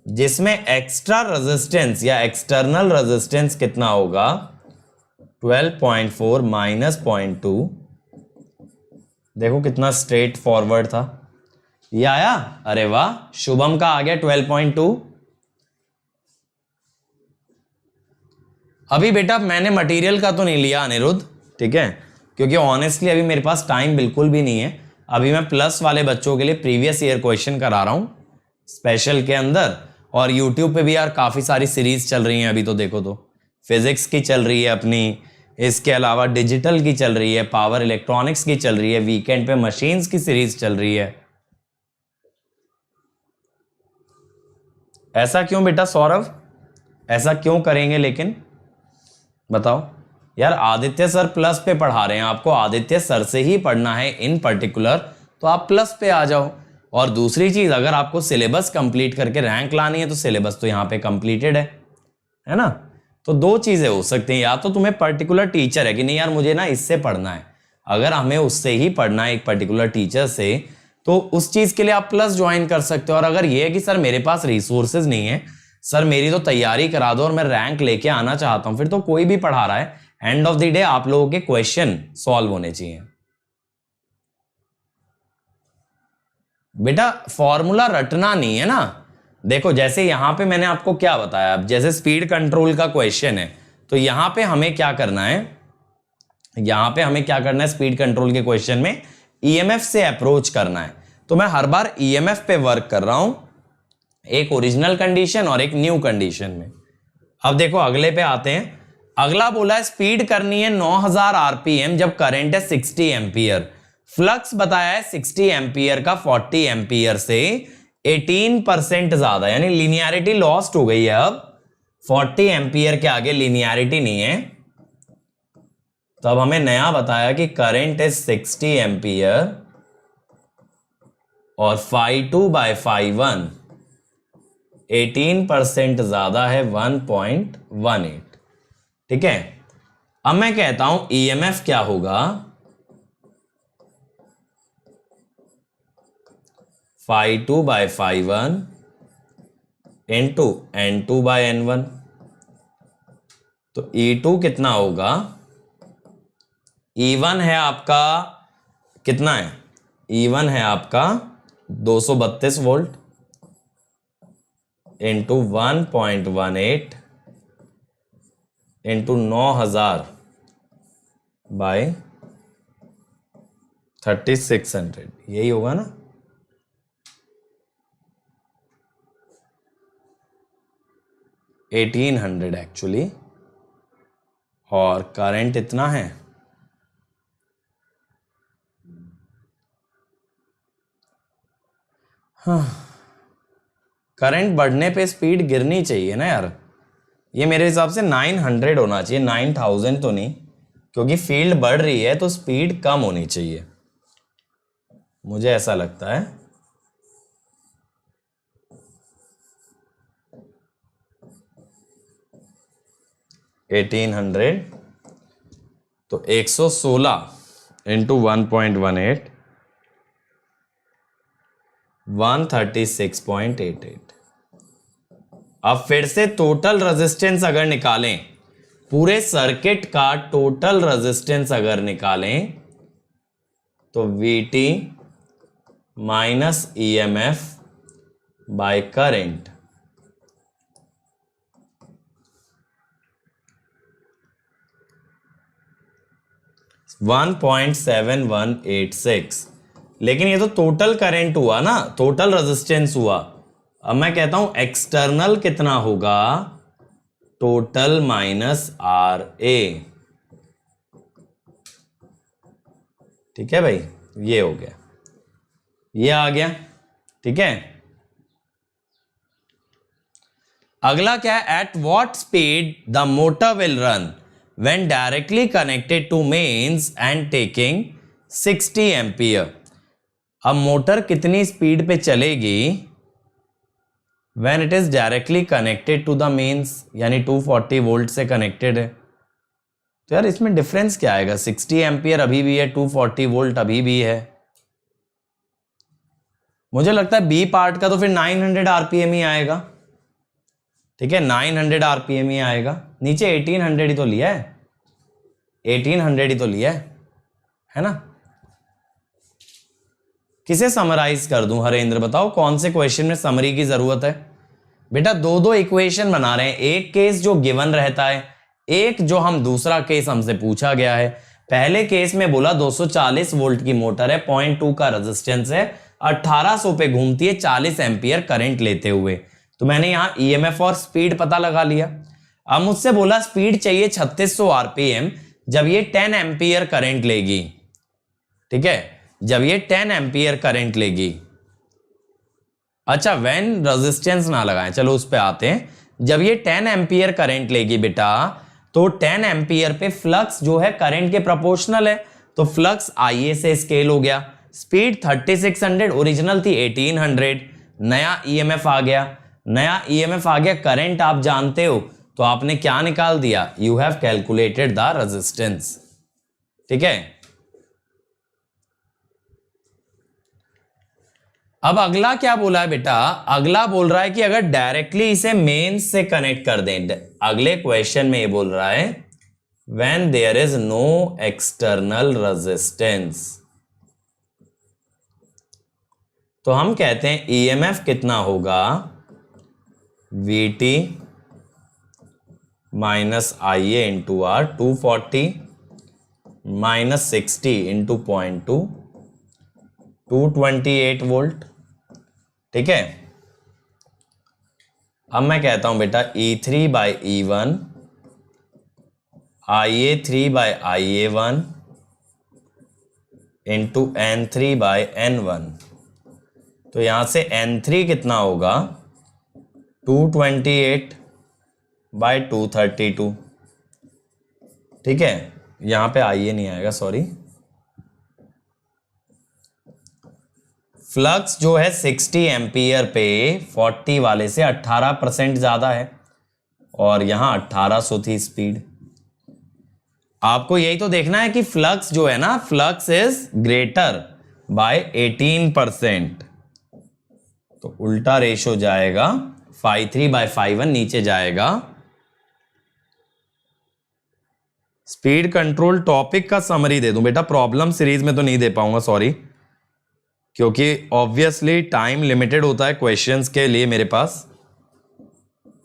जिसमें एक्स्ट्रा रेजिस्टेंस या एक्सटर्नल रेजिस्टेंस कितना होगा 12.4 माइनस 0.2। देखो कितना स्ट्रेट फॉरवर्ड था, ये आया। अरे वाह, शुभम का आ गया 12.2। अभी बेटा मैंने मटेरियल का तो नहीं लिया अनिरुद्ध, ठीक है, क्योंकि ऑनेस्टली अभी मेरे पास टाइम बिल्कुल भी नहीं है। अभी मैं प्लस वाले बच्चों के लिए प्रीवियस ईयर क्वेश्चन करा रहा हूं स्पेशल के अंदर, और यूट्यूब पे भी यार काफी सारी सीरीज चल रही हैं अभी तो, देखो तो फिजिक्स की चल रही है अपनी, इसके अलावा डिजिटल की चल रही है, पावर इलेक्ट्रॉनिक्स की चल रही है, वीकेंड पे मशीन्स की सीरीज चल रही है। ऐसा क्यों बेटा सौरभ, ऐसा क्यों करेंगे लेकिन बताओ यार। आदित्य सर प्लस पे पढ़ा रहे हैं, आपको आदित्य सर से ही पढ़ना है इन पर्टिकुलर, तो आप प्लस पे आ जाओ। और दूसरी चीज, अगर आपको सिलेबस कंप्लीट करके रैंक लानी है तो सिलेबस तो यहाँ पे कंप्लीटेड है ना। तो दो चीजें हो सकती हैं, या तो तुम्हें पर्टिकुलर टीचर है कि नहीं यार मुझे ना इससे पढ़ना है, अगर हमें उससे ही पढ़ना है एक पर्टिकुलर टीचर से, तो उस चीज के लिए आप प्लस ज्वाइन कर सकते हो। और अगर ये है कि सर मेरे पास रिसोर्सेज नहीं है, सर मेरी तो तैयारी करा दो और मैं रैंक लेके आना चाहता हूं, फिर तो कोई भी पढ़ा रहा है, एंड ऑफ द डे आप लोगों के क्वेश्चन सॉल्व होने चाहिए। बेटा फॉर्मूला रटना नहीं है ना। देखो जैसे यहां पे मैंने आपको क्या बताया, अब जैसे स्पीड कंट्रोल का क्वेश्चन है, तो यहां पे हमें क्या करना है, यहां पे हमें क्या करना है, स्पीड कंट्रोल के क्वेश्चन में ईएमएफ से अप्रोच करना है। तो मैं हर बार ईएमएफ पे वर्क कर रहा हूं, एक ओरिजिनल कंडीशन और एक न्यू कंडीशन में। अब देखो अगले पे आते हैं। अगला बोला है स्पीड करनी है 9000 आरपीएम जब करंट है 60 एम्पियर, फ्लक्स बताया है 60 एम्पियर का 40 एम्पियर से 18% ज्यादा, यानी लीनियरिटी लॉस्ट हो गई है। अब 40 एम्पियर के आगे लीनियरिटी नहीं है, तो अब हमें नया बताया कि करंट इज 60 एम्पियर और phi2 बाय phi1 18% ज्यादा है 1.18। ठीक है, अब मैं कहता हूं ईएमएफ क्या होगा, phi2 by phi1 into n2 by n1। तो E2 कितना होगा, E1 है आपका कितना है, E1 है आपका 232 वोल्ट इंटू 1.18 इंटू 9000 बाय 3600, यही होगा ना। $1800 एक्चुअली, और करंट इतना है, हाँ करंट बढ़ने पे स्पीड गिरनी चाहिए ना यार। ये मेरे हिसाब से 900 होना चाहिए, 9000 तो नहीं, क्योंकि फील्ड बढ़ रही है तो स्पीड कम होनी चाहिए, मुझे ऐसा लगता है। $1800 तो 116 इंटू 1.18 136.88। अब फिर से टोटल रेजिस्टेंस अगर निकालें, पूरे सर्किट का टोटल रेजिस्टेंस अगर निकालें तो VT minus EMF by current, $1.7186। लेकिन ये तो टोटल करंट हुआ ना, टोटल रेजिस्टेंस हुआ। अब मैं कहता हूं एक्सटर्नल कितना होगा, टोटल माइनस RA। ठीक है भाई, ये हो गया, ये आ गया। ठीक है, अगला क्या है, at what speed the motor will run when directly connected to mains and taking 60 ampere. अब मोटर कितनी स्पीड पे चलेगी when it is directly connected to the mains, यानी 240 वोल्ट से कनेक्टेड है। तो यार इसमें डिफरेंस क्या आएगा, 60 एम्पियर अभी भी है, 240 वोल्ट अभी भी है। मुझे लगता है बी पार्ट का तो फिर 900 आरपीएम ही आएगा। ठीक है, 900 आरपीएम ही आएगा, नीचे 1800 ही तो लिया है, 1800 ही तो लिया है ना। किसे समराइज कर दूं हरेंद्र, बताओ कौन से क्वेश्चन में समरी की जरूरत है। बेटा दो दो इक्वेशन बना रहे हैं, एक केस जो गिवन रहता है, एक जो हम दूसरा केस हमसे पूछा गया है। पहले केस में बोला 240 वोल्ट की मोटर है, 0.2 का रेजिस्टेंस है, 1800 पे घूमती है 40 एम्पियर करंट लेते हुए। तो मैंने यहां ईएमएफ और स्पीड पता लगा लिया। अब मुझसे बोला स्पीड चाहिए 3600 आरपीएम जब ये 10 एम्पियर करंट लेगी। ठीक है, जब ये 10 एम्पियर करंट लेगी। अच्छा, व्हेन रेजिस्टेंस ना लगाएं, चलो उस पे आते हैं। जब ये 10 एम्पियर करंट लेगी बेटा, तो 10 एम्पियर पे फ्लक्स जो है करंट के प्रोपोर्शनल है, तो फ्लक्स IA से स्केल हो गया। स्पीड 3600, ओरिजिनल थी 1800, नया ईएमएफ आ गया, नया ईएमएफ आ गया, करंट आप जानते हो, तो आपने क्या निकाल दिया, you have calculated the resistance. ठीक है, अब अगला क्या बोला है बेटा, अगला बोल रहा है कि अगर डायरेक्टली इसे मेंस से कनेक्ट कर दें। अगले क्वेश्चन में ये बोल रहा है when there is no external resistance, तो हम कहते हैं ईएमएफ कितना होगा, VT minus IA into R, 240 minus 60 into 0.2, 228 volt. ठीक है, अब मैं कहता हूं बेटा E3 by E1, IA3 by IA1 into N3 by N1। तो यहां से N3 कितना होगा, 228 बाई 232। ठीक है, यहां पे IA नहीं आएगा, सॉरी। फ्लक्स जो है 60 एम्पियर पे 40 वाले से 18% ज्यादा है, और यहां 1800 थी स्पीड। आपको यही तो देखना है कि फ्लक्स जो है ना, फ्लक्स इज ग्रेटर बाय 18%। तो उल्टा रेशो जाएगा, phi3 by phi1 नीचे जाएगा। स्पीड कंट्रोल टॉपिक का समरी दे दूं बेटा, प्रॉब्लम सीरीज में तो नहीं दे पाऊंगा, सॉरी, क्योंकि ऑब्वियसली टाइम लिमिटेड होता है क्वेश्चंस के लिए मेरे पास।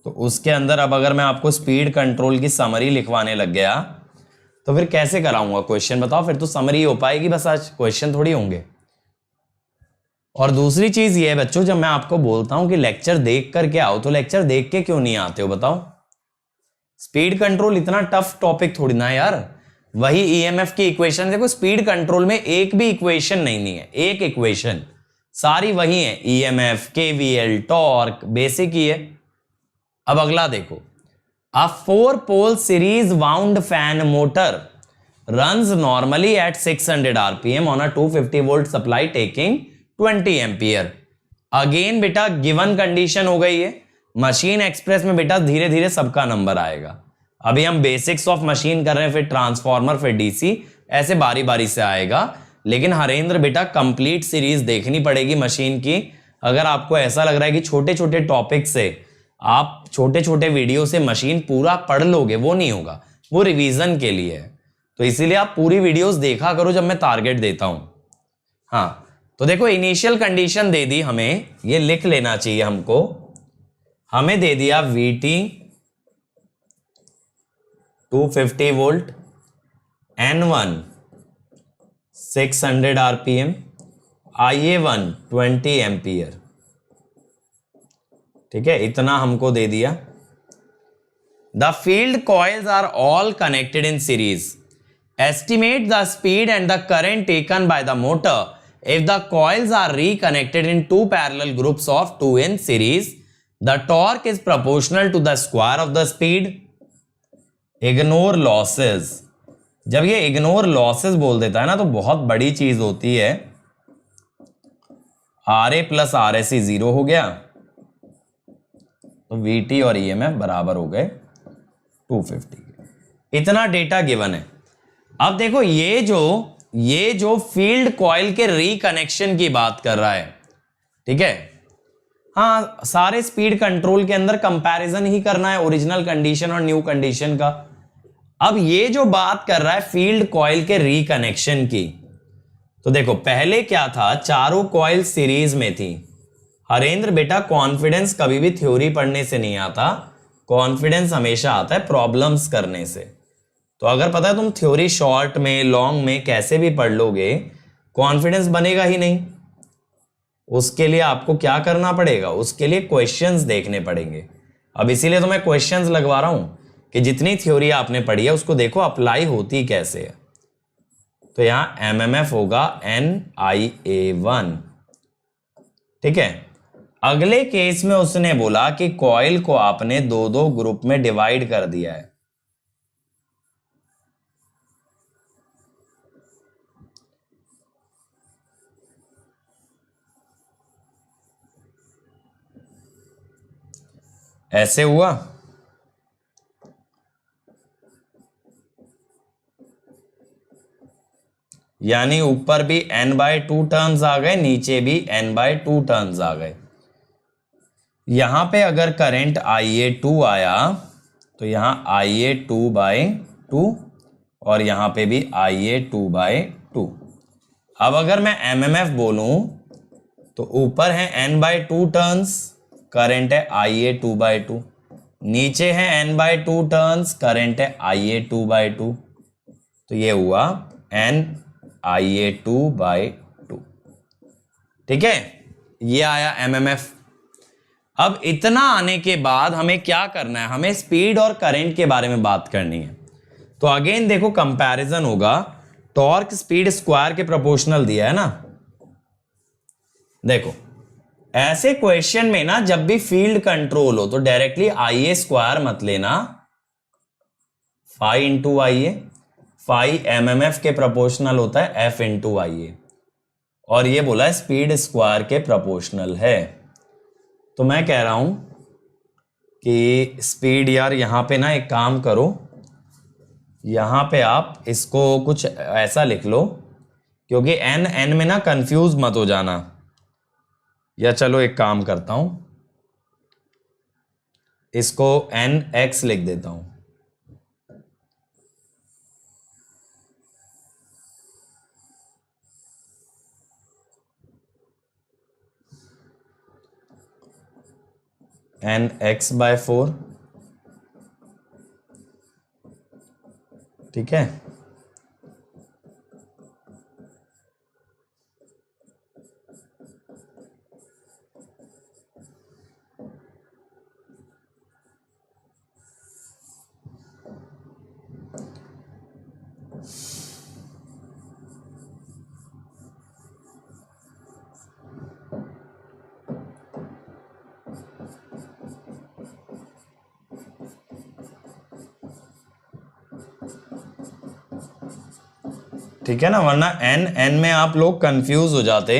तो उसके अंदर अब अगर मैं आपको स्पीड कंट्रोल की समरी लिखवाने लग गया तो फिर कैसे कराऊंगा क्वेश्चन, बताओ? फिर तो समरी हो पाएगी बस, आज क्वेश्चन थोड़ी होंगे। और दूसरी चीज ये है बच्चों, जब मैं आपको बोलता हूं कि लेक्चर देख करके आओ, तो लेक्चर देख के क्यों नहीं आते हो बताओ? स्पीड कंट्रोल इतना टफ टॉपिक थोड़ी ना यार। वही ईएमएफ की इक्वेशन, देखो स्पीड कंट्रोल में एक भी इक्वेशन नहीं है, एक इक्वेशन सारी वही है, ईएमएफ, केवीएल, टॉर्क, बेसिक ही है। अब अगला देखो, अ 4-pole series wound fan motor runs normally at 600 rpm on a 250 volt supply taking 20 ampere। Again बेटा गिवन कंडीशन हो गई है, मशीन एक्सप्रेस में बेटा धीरे धीरे सबका नंबर आएगा। अभी हम बेसिक्स ऑफ मशीन कर रहे हैं, फिर ट्रांसफॉर्मर, फिर डीसी, ऐसे बारी बारी से आएगा। लेकिन हरेंद्र बेटा कंप्लीट सीरीज देखनी पड़ेगी मशीन की। अगर आपको ऐसा लग रहा है कि छोटे छोटे टॉपिक से आप छोटे छोटे वीडियो से मशीन पूरा पढ़ लोगे, वो नहीं होगा, वो रिवीजन के लिए है। तो इसीलिए आप पूरी वीडियोस देखा करो जब मैं टारगेट देता हूं। हाँ, तो देखो इनिशियल कंडीशन दे दी हमें, ये लिख लेना चाहिए हमको। हमें दे दिया VT 250 volt, N1 600 RPM, IA1 20 ampere. ठीक है, इतना हमको दे दिया। The field coils are all connected in series. Estimate the speed and the current taken by the motor if the coils are reconnected in 2 parallel groups of 2 in series. The torque is proportional to the square of the speed. Ignore losses. जब ये ignore losses बोल देता है ना, तो बहुत बड़ी चीज होती है। RA प्लस RSC 0 हो गया, तो VT और EMF बराबर हो गए 250। इतना डेटा गिवन है। अब देखो ये जो फील्ड कॉइल के रिकनेक्शन की बात कर रहा है, ठीक है। हाँ, सारे स्पीड कंट्रोल के अंदर कंपैरिजन ही करना है ओरिजिनल कंडीशन और न्यू कंडीशन का। अब ये जो बात कर रहा है फील्ड कॉइल के रिकनेक्शन की, तो देखो पहले क्या था, चारों कॉइल सीरीज में थी। हरेंद्र बेटा कॉन्फिडेंस कभी भी थ्योरी पढ़ने से नहीं आता, कॉन्फिडेंस हमेशा आता है प्रॉब्लम्स करने से। तो अगर पता है तुम थ्योरी शॉर्ट में, लॉन्ग में कैसे भी पढ़ लोगे, कॉन्फिडेंस बनेगा ही नहीं। उसके लिए आपको क्या करना पड़ेगा, उसके लिए क्वेश्चंस देखने पड़ेंगे। अब इसीलिए तो मैं क्वेश्चंस लगवा रहा हूं कि जितनी थ्योरी आपने पढ़ी है उसको देखो अप्लाई होती कैसे है। तो यहां MMF होगा NIA1, ठीक है। अगले केस में उसने बोला कि कॉइल को आपने 2-2 ग्रुप में डिवाइड कर दिया है। ऐसे हुआ, यानी ऊपर भी N/2 टर्न्स आ गए, नीचे भी N/2 टर्न्स आ गए। यहां पे अगर करंट IA2 आया तो यहां IA2/2 और यहां पे भी IA2/2। अब अगर मैं MMF बोलूं तो ऊपर है N/2 टर्न्स, करंट है IA2/2, नीचे है N/2 टर्न्स, करंट है IA2/2। तो ये हुआ NIA2/2, ठीक है। ये आया MMF। अब इतना आने के बाद हमें क्या करना है, हमें स्पीड और करंट के बारे में बात करनी है। तो अगेन देखो कंपैरिजन होगा, टॉर्क स्पीड स्क्वायर के प्रोपोर्शनल दिया है ना। देखो ऐसे क्वेश्चन में ना जब भी फील्ड कंट्रोल हो तो डायरेक्टली IA² मत लेना, phi into IA। Phi MMF के प्रोपोर्शनल होता है F इंटू IA, और ये बोला है स्पीड स्क्वायर के प्रोपोर्शनल है। तो मैं कह रहा हूं कि स्पीड यार यहां पे ना एक काम करो, यहां पे आप इसको कुछ ऐसा लिख लो, क्योंकि N में ना कंफ्यूज मत हो जाना। या चलो एक काम करता हूं, इसको nx लिख देता हूं। nx/4, ठीक है। ठीक है ना, वरना n में आप लोग कंफ्यूज हो जाते।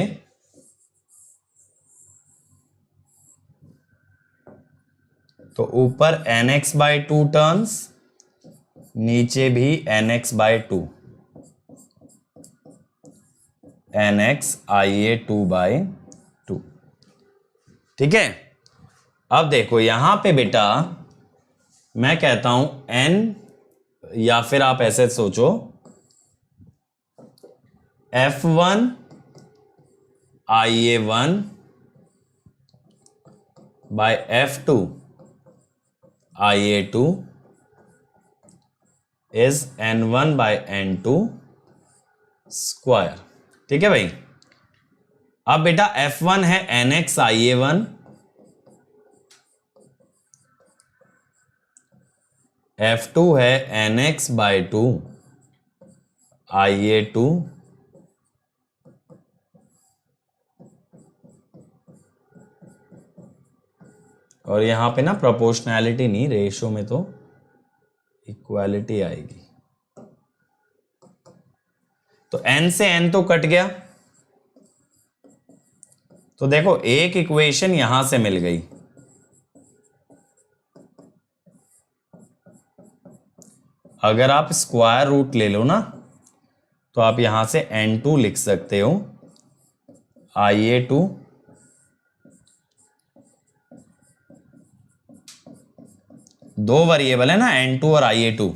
तो ऊपर nx/2 टर्न्स, नीचे भी nx/2, nx/2/2, ठीक है। अब देखो यहां पे बेटा मैं कहता हूं n, या फिर आप ऐसे सोचो f1 ia1/f2 ia2 is n1/n2 square, ठीक है भाई। अब बेटा f1 है nx ia1, f2 है nx/2 ia2, और यहां पे ना प्रोपोर्शनैलिटी नहीं, रेशो में तो इक्वालिटी आएगी। तो n से n तो कट गया, तो देखो एक इक्वेशन यहां से मिल गई। अगर आप स्क्वायर रूट ले लो ना, तो आप यहां से n2 लिख सकते हो ia2 दो वेरिएबल है ना, n2 और ia2।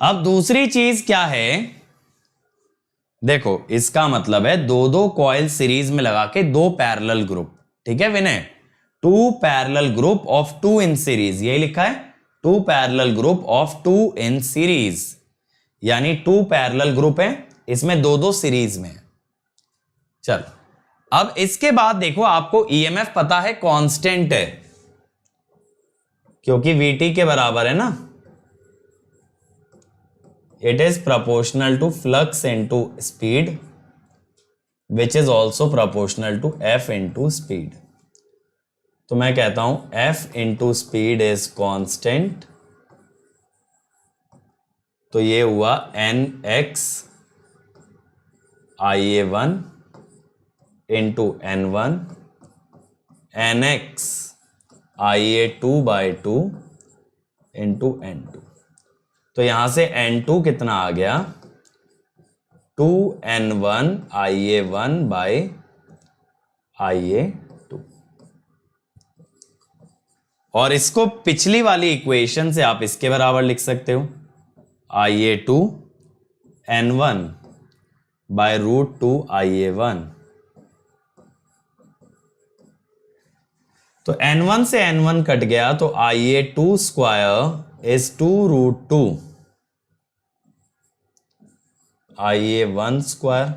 अब दूसरी चीज क्या है, देखो इसका मतलब है दो दो कॉइल सीरीज में लगा के दो पैरेलल ग्रुप, ठीक है Vinay, two parallel group of two in series, यही लिखा है, two parallel group of two in series, यानी टू पैरेलल ग्रुप है, इसमें दो दो सीरीज में। चलो अब इसके बाद देखो आपको ईएमएफ पता है कांस्टेंट है, क्योंकि वीटी के बराबर है ना, it is proportional to flux into speed which is also proportional to f into speed। तो मैं कहता हूं f into speed is constant, तो ये हुआ nx ia1 into n1 nx ia2/2 into n2। तो यहां से n2 कितना आ गया, 2n1 ia1/ia2, और इसको पिछली वाली इक्वेशन से आप इसके बराबर लिख सकते हो, ia2 n1/√2 ia1। तो n1 से n1 कट गया, तो ia2 square is 2√2 ia1 square,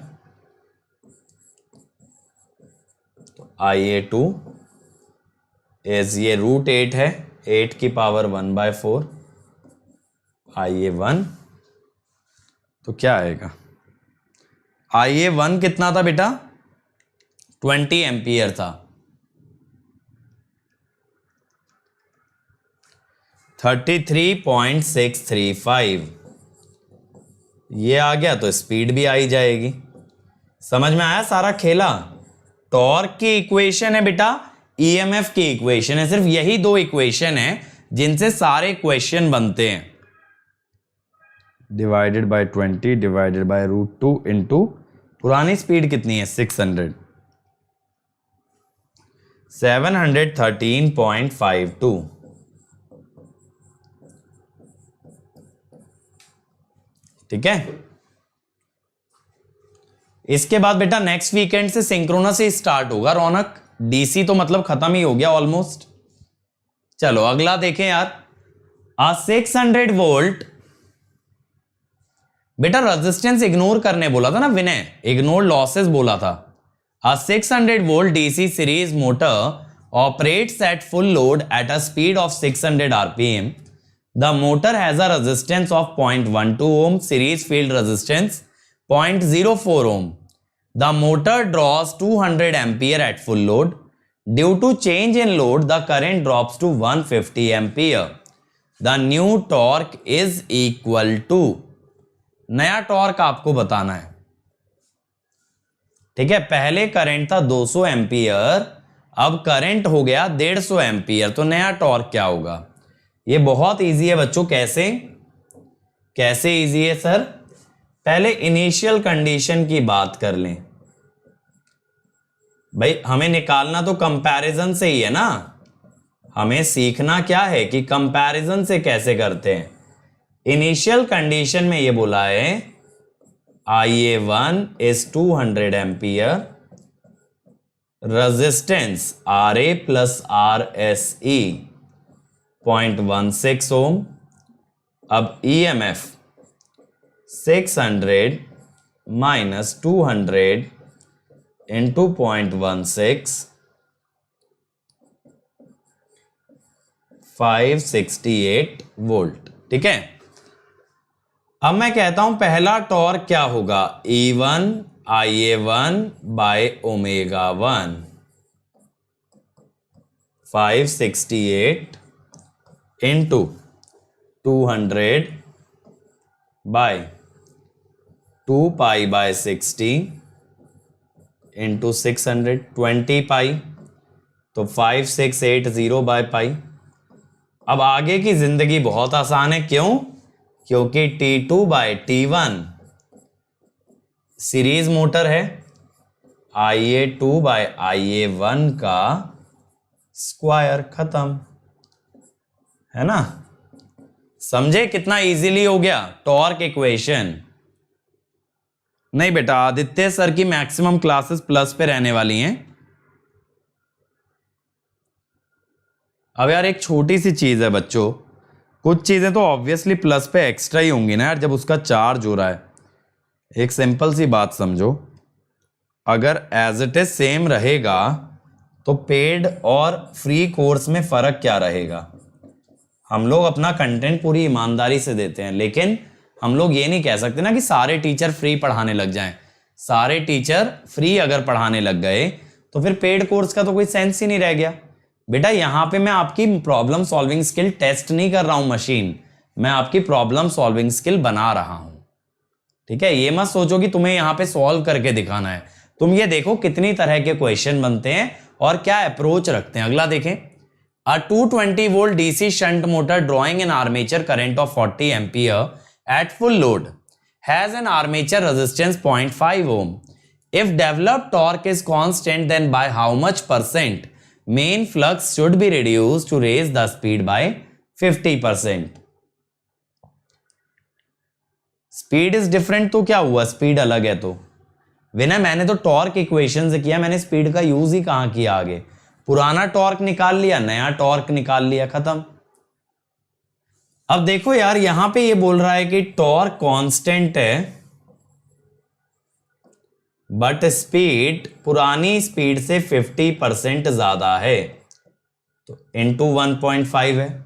तो ia2 इज ये √8 है, 8 की पावर 1/4 ia1। तो क्या आएगा, ia1 कितना था बेटा, 20 एम्पियर था, 33.635, ये आ गया तो स्पीड भी आई जाएगी। समझ में आया सारा खेला। टॉर्क की इक्वेशन है बेटा, ईएमएफ की इक्वेशन है, सिर्फ यही दो इक्वेशन है जिनसे सारे क्वेश्चन बनते हैं। Divided by 20 divided by √2 into पुरानी स्पीड कितनी है 600, 713.52। ठीक है। इसके बाद बेटा नेक्स्ट वीकेंड से सिंक्रोनस ही स्टार्ट होगा रौनक। डीसी तो मतलब खत्म ही हो गया ऑलमोस्ट। चलो अगला देखें यार। 600 वोल्ट, बेटा रेजिस्टेंस इग्नोर करने बोला था ना विनय, इग्नोर लॉसेस बोला था। 600 volt DC series motor operates at full load at a speed of 600 rpm. The motor has a resistance of 0.12 ohm, series field resistance 0.04 ohm. The motor draws 200 ampere at full load. Due to change in load, the current drops to 150 ampere. The new torque is equal to, नया torque आपको बताना है। ठीक है, पहले current था 200 ampere, अब current हो गया 150 एम्पियर, तो नया टॉर्क क्या होगा? ये बहुत इजी है बच्चों। कैसे कैसे इजी है सर? पहले इनिशियल कंडीशन की बात कर लें भाई, हमें निकालना तो कंपैरिजन से ही है ना। हमें सीखना क्या है कि कंपैरिजन से कैसे करते हैं। इनिशियल कंडीशन में ये बोला है IA1 is 200 ampere, resistance RA plus RSE 0.16 ओम। अब EMF 600 माइनस 200 इंटू 0.16, 568 वोल्ट। ठीक है, अब मैं कहता हूं पहला टॉर्क क्या होगा? E1 IA1 by omega 1, 568 into 200 by 2 pi by 60 into 600, 20 pi, तो 5680 बाय पाई। अब आगे की जिंदगी बहुत आसान है। क्यों? क्योंकि T2 bye T1 series motor है, IA2 बाय IA1 का स्क्वायर, खत्म है ना। समझे कितना इजीली हो गया टॉर्क इक्वेशन? नहीं बेटा, आदित्य सर की मैक्सिमम क्लासेस प्लस पे रहने वाली हैं। अब यार एक छोटी सी चीज है बच्चों, कुछ चीजें तो ऑब्वियसली प्लस पे एक्स्ट्रा ही होंगी ना यार, जब उसका चार्ज हो रहा है। एक सिंपल सी बात समझो, अगर एज इट इज सेम रहेगा तो पेड और फ्री कोर्स में फर्क क्या रहेगा? हम लोग अपना कंटेंट पूरी ईमानदारी से देते हैं, लेकिन हम लोग ये नहीं कह सकते ना कि सारे टीचर फ्री पढ़ाने लग जाएं। सारे टीचर फ्री अगर पढ़ाने लग गए तो फिर पेड कोर्स का तो कोई सेंस ही नहीं रह गया। बेटा यहां पे मैं आपकी प्रॉब्लम सॉल्विंग स्किल टेस्ट नहीं कर रहा हूं मशीन, मैं आपकी प्रॉब्लम सॉल्विंग स्किल बना रहा हूं। ठीक है, ये मत सोचो कि तुम्हें यहां पे सॉल्व करके दिखाना है। तुम ये देखो कितनी तरह के क्वेश्चन बनते हैं और क्या अप्रोच रखते हैं। अगला देखें। A 220 volt DC shunt motor drawing an armature current of 40 ampere at full load has an armature resistance 0.5 ohm. If developed torque is constant, then by how much percent main flux should be reduced to raise the speed by 50%? Speed is different तो क्या हुआ? Speed अलग है तो विनय मैंने तो torque equation से किया, मैंने स्पीड का यूज ही कहां किया? आगे पुराना टॉर्क निकाल लिया, नया टॉर्क निकाल लिया, खत्म। अब देखो यार, यहां पे ये बोल रहा है कि टॉर्क कांस्टेंट है बट स्पीड पुरानी स्पीड से 50% ज्यादा है, तो इंटू 1.5 है।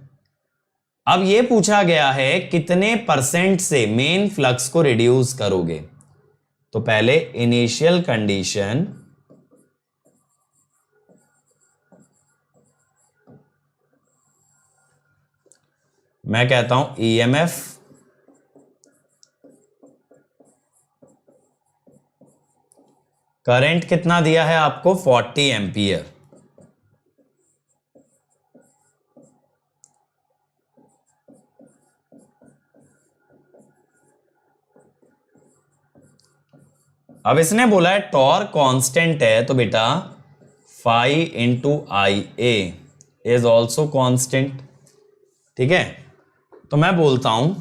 अब ये पूछा गया है कितने परसेंट से मेन फ्लक्स को रिड्यूस करोगे। तो पहले इनिशियल कंडीशन, मैं कहता हूं EMF करंट कितना दिया है आपको? 40 एम्पियर। अब इसने बोला है टॉर्क कांस्टेंट है, तो बेटा phi into I A is also constant. ठीक है, तो मैं बोलता हूं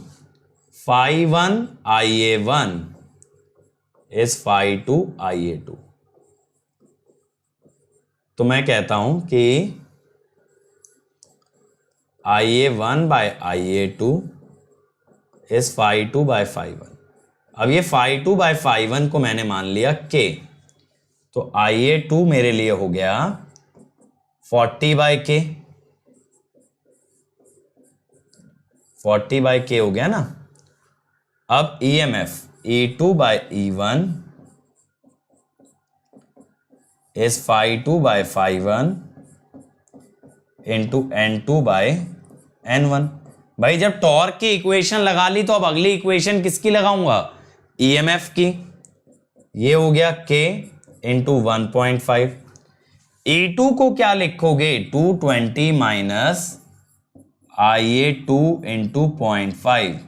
phi 1 IA1 is phi 2 IA2। तो मैं कहता हूं कि IA1 by IA2 is phi 2 by phi 1। अब ये phi 2 बाय phi 1 को मैंने मान लिया k, तो IA2 मेरे लिए हो गया 40 बाय k, 40 बाय k हो गया ना। अब EMF E2 bye E1 is phi 2 by phi 1 into N2 by N1। भाई जब टॉर्क की इक्वेशन लगा ली तो अब अगली इक्वेशन किसकी लगाऊंगा? EMF की। ये हो गया k इंटू 1.5। E2 को क्या लिखोगे? 220 minus IA2 into 0.5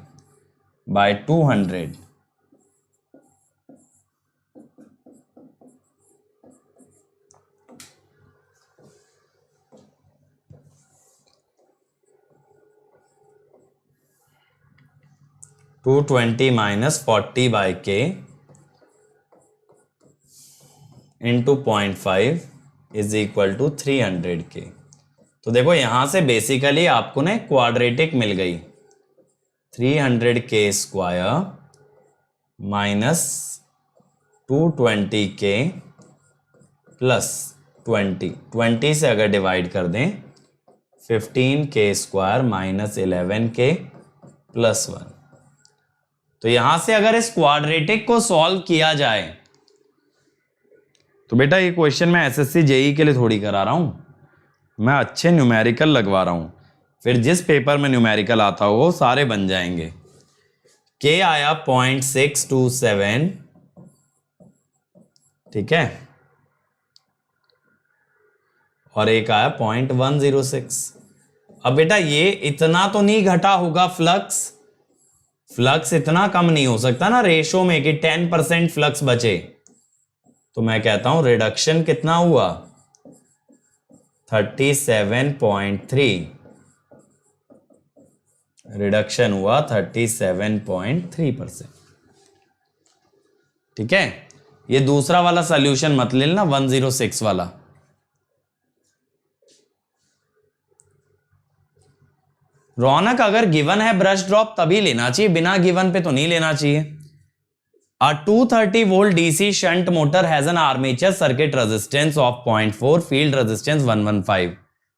by 200। Two 20 minus 40 by k into 0.5 is equal to 300k। तो देखो यहां से बेसिकली आपको ना क्वाड्रेटिक मिल गई, 300k square minus 220k plus 20 से अगर डिवाइड कर दें 15k square minus 11k plus 1। तो यहां से अगर इस क्वाड्रेटिक को सॉल्व किया जाए तो बेटा ये क्वेश्चन मैं एसएससी जेई के लिए थोड़ी करा रहा हूं, मैं अच्छे न्यूमेरिकल लगवा रहा हूं, फिर जिस पेपर में न्यूमेरिकल आता हो वो सारे बन जाएंगे। k आया 0.627, ठीक है, और एक आया 0.106। अब बेटा ये इतना तो नहीं घटा होगा फ्लक्स, फ्लक्स इतना कम नहीं हो सकता ना रेशो में कि 10% फ्लक्स बचे। तो मैं कहता हूं रिडक्शन कितना हुआ? 37.3, रिडक्शन हुआ 37.3%। ठीक है, ये दूसरा वाला सॉल्यूशन मत लेना 106 वाला। रौनक अगर गिवन है ब्रश ड्रॉप तभी लेना चाहिए, बिना गिवन पे तो नहीं लेना चाहिए। A 230 volt DC shunt motor has an armature circuit resistance of 0.4, field resistance 115.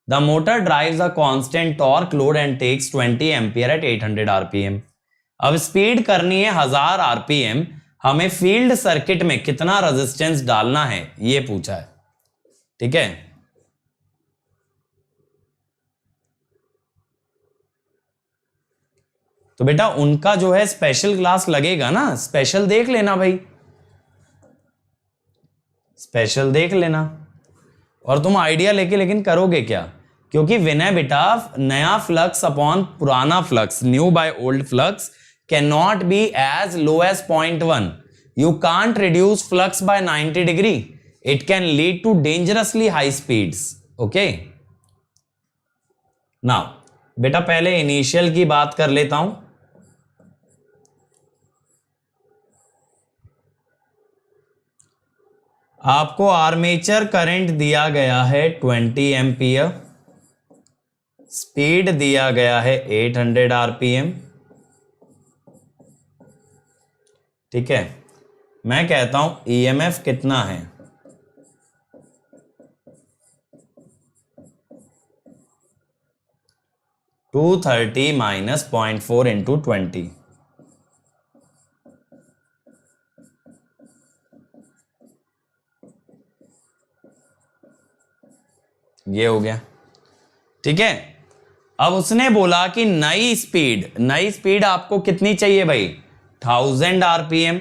The motor drives a constant torque load and takes 20 ampere at 800 rpm. अब स्पीड करनी है 1000 rpm, हमें फील्ड सर्किट में कितना रेजिस्टेंस डालना है ये पूछा है। ठीक है, तो बेटा उनका जो है स्पेशल क्लास लगेगा ना, स्पेशल देख लेना भाई, स्पेशल देख लेना। और तुम आइडिया लेके लेकिन करोगे क्या? क्योंकि विनय बेटा नया फ्लक्स अपॉन पुराना flux, new by old flux can not be as low as 0.1। You can't reduce flux by 90 degree, it can lead to dangerously high speeds. Okay, now बेटा पहले इनिशियल की बात कर लेता हूं। आपको आर्मेचर करंट दिया गया है 20 एम्पियर, स्पीड दिया गया है 800 आरपीएम। ठीक है, मैं कहता हूं ईएमएफ कितना है? (230 माइनस 0.4 इंटू 20). ये हो गया। ठीक है, अब उसने बोला कि नई स्पीड आपको कितनी चाहिए भाई? 1000 आरपीएम।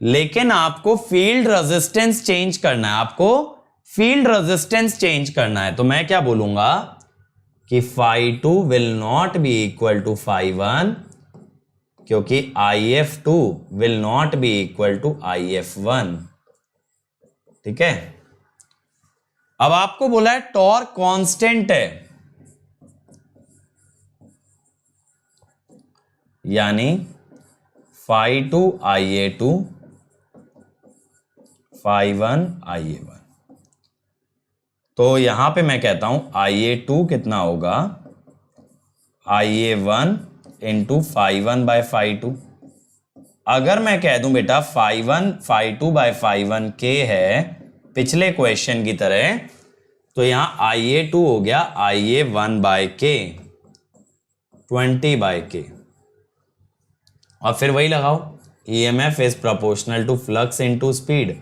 लेकिन आपको फील्ड रेजिस्टेंस चेंज करना है, आपको फील्ड रेजिस्टेंस चेंज करना है। तो मैं क्या बोलूंगा कि phi 2 will not be equal to phi 1, क्योंकि IF2 will not be equal to IF1। ठीक है, अब आपको बोला है टॉर्क कांस्टेंट है, यानी phi2 IA2 phi1 IA1। तो यहां पे मैं कहता हूं IA2 कितना होगा, IA1 into phi1 bye phi2। अगर मैं कह दूं बेटा phi1 phi2 by phi1 k है पिछले क्वेश्चन की तरह, तो यहां IA2 हो गया IA1 bye k 20 by k। और फिर वही लगाओ, EMF is proportional to flux into speed,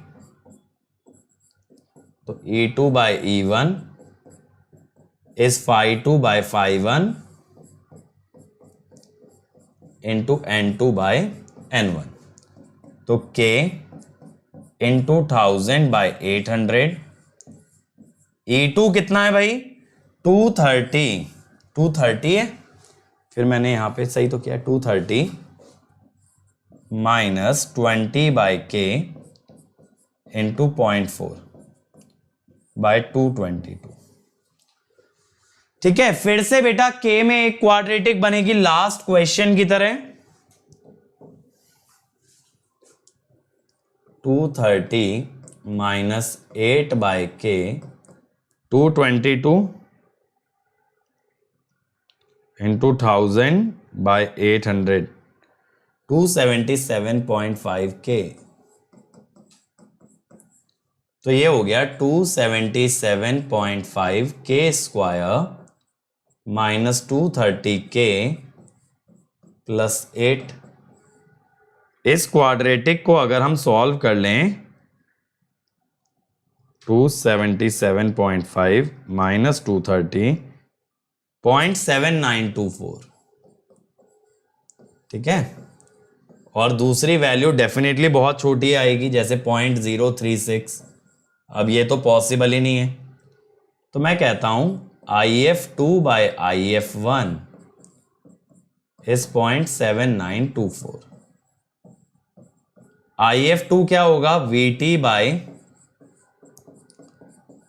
तो E2 bye E1 is phi2 by phi1 into N2 by N1। तो K इंटू 1000 बाय 800। E2 कितना है भाई, 230 है, फिर मैंने यहां पे सही तो किया, 230 minus 20 by K into 0.4 by 222। ठीक है, फिर से बेटा K में एक क्वाड्रेटिक बनेगी लास्ट क्वेश्चन की तरह, 230 minus 8 by K 222 into 1000 by 800 277.5 K। तो ये हो गया 277.5 K square minus 230 K plus 8। इस क्वाड्रेटिक को अगर हम सॉल्व कर लें, 277.5 माइनस 230 0.7924। ठीक है, और दूसरी वैल्यू डेफिनेटली बहुत छोटी आएगी, जैसे 0.036। अब ये तो पॉसिबल ही नहीं है, तो मैं कहता हूं IF2 bye IF1 is 0.7924। IF2 क्या होगा, VT by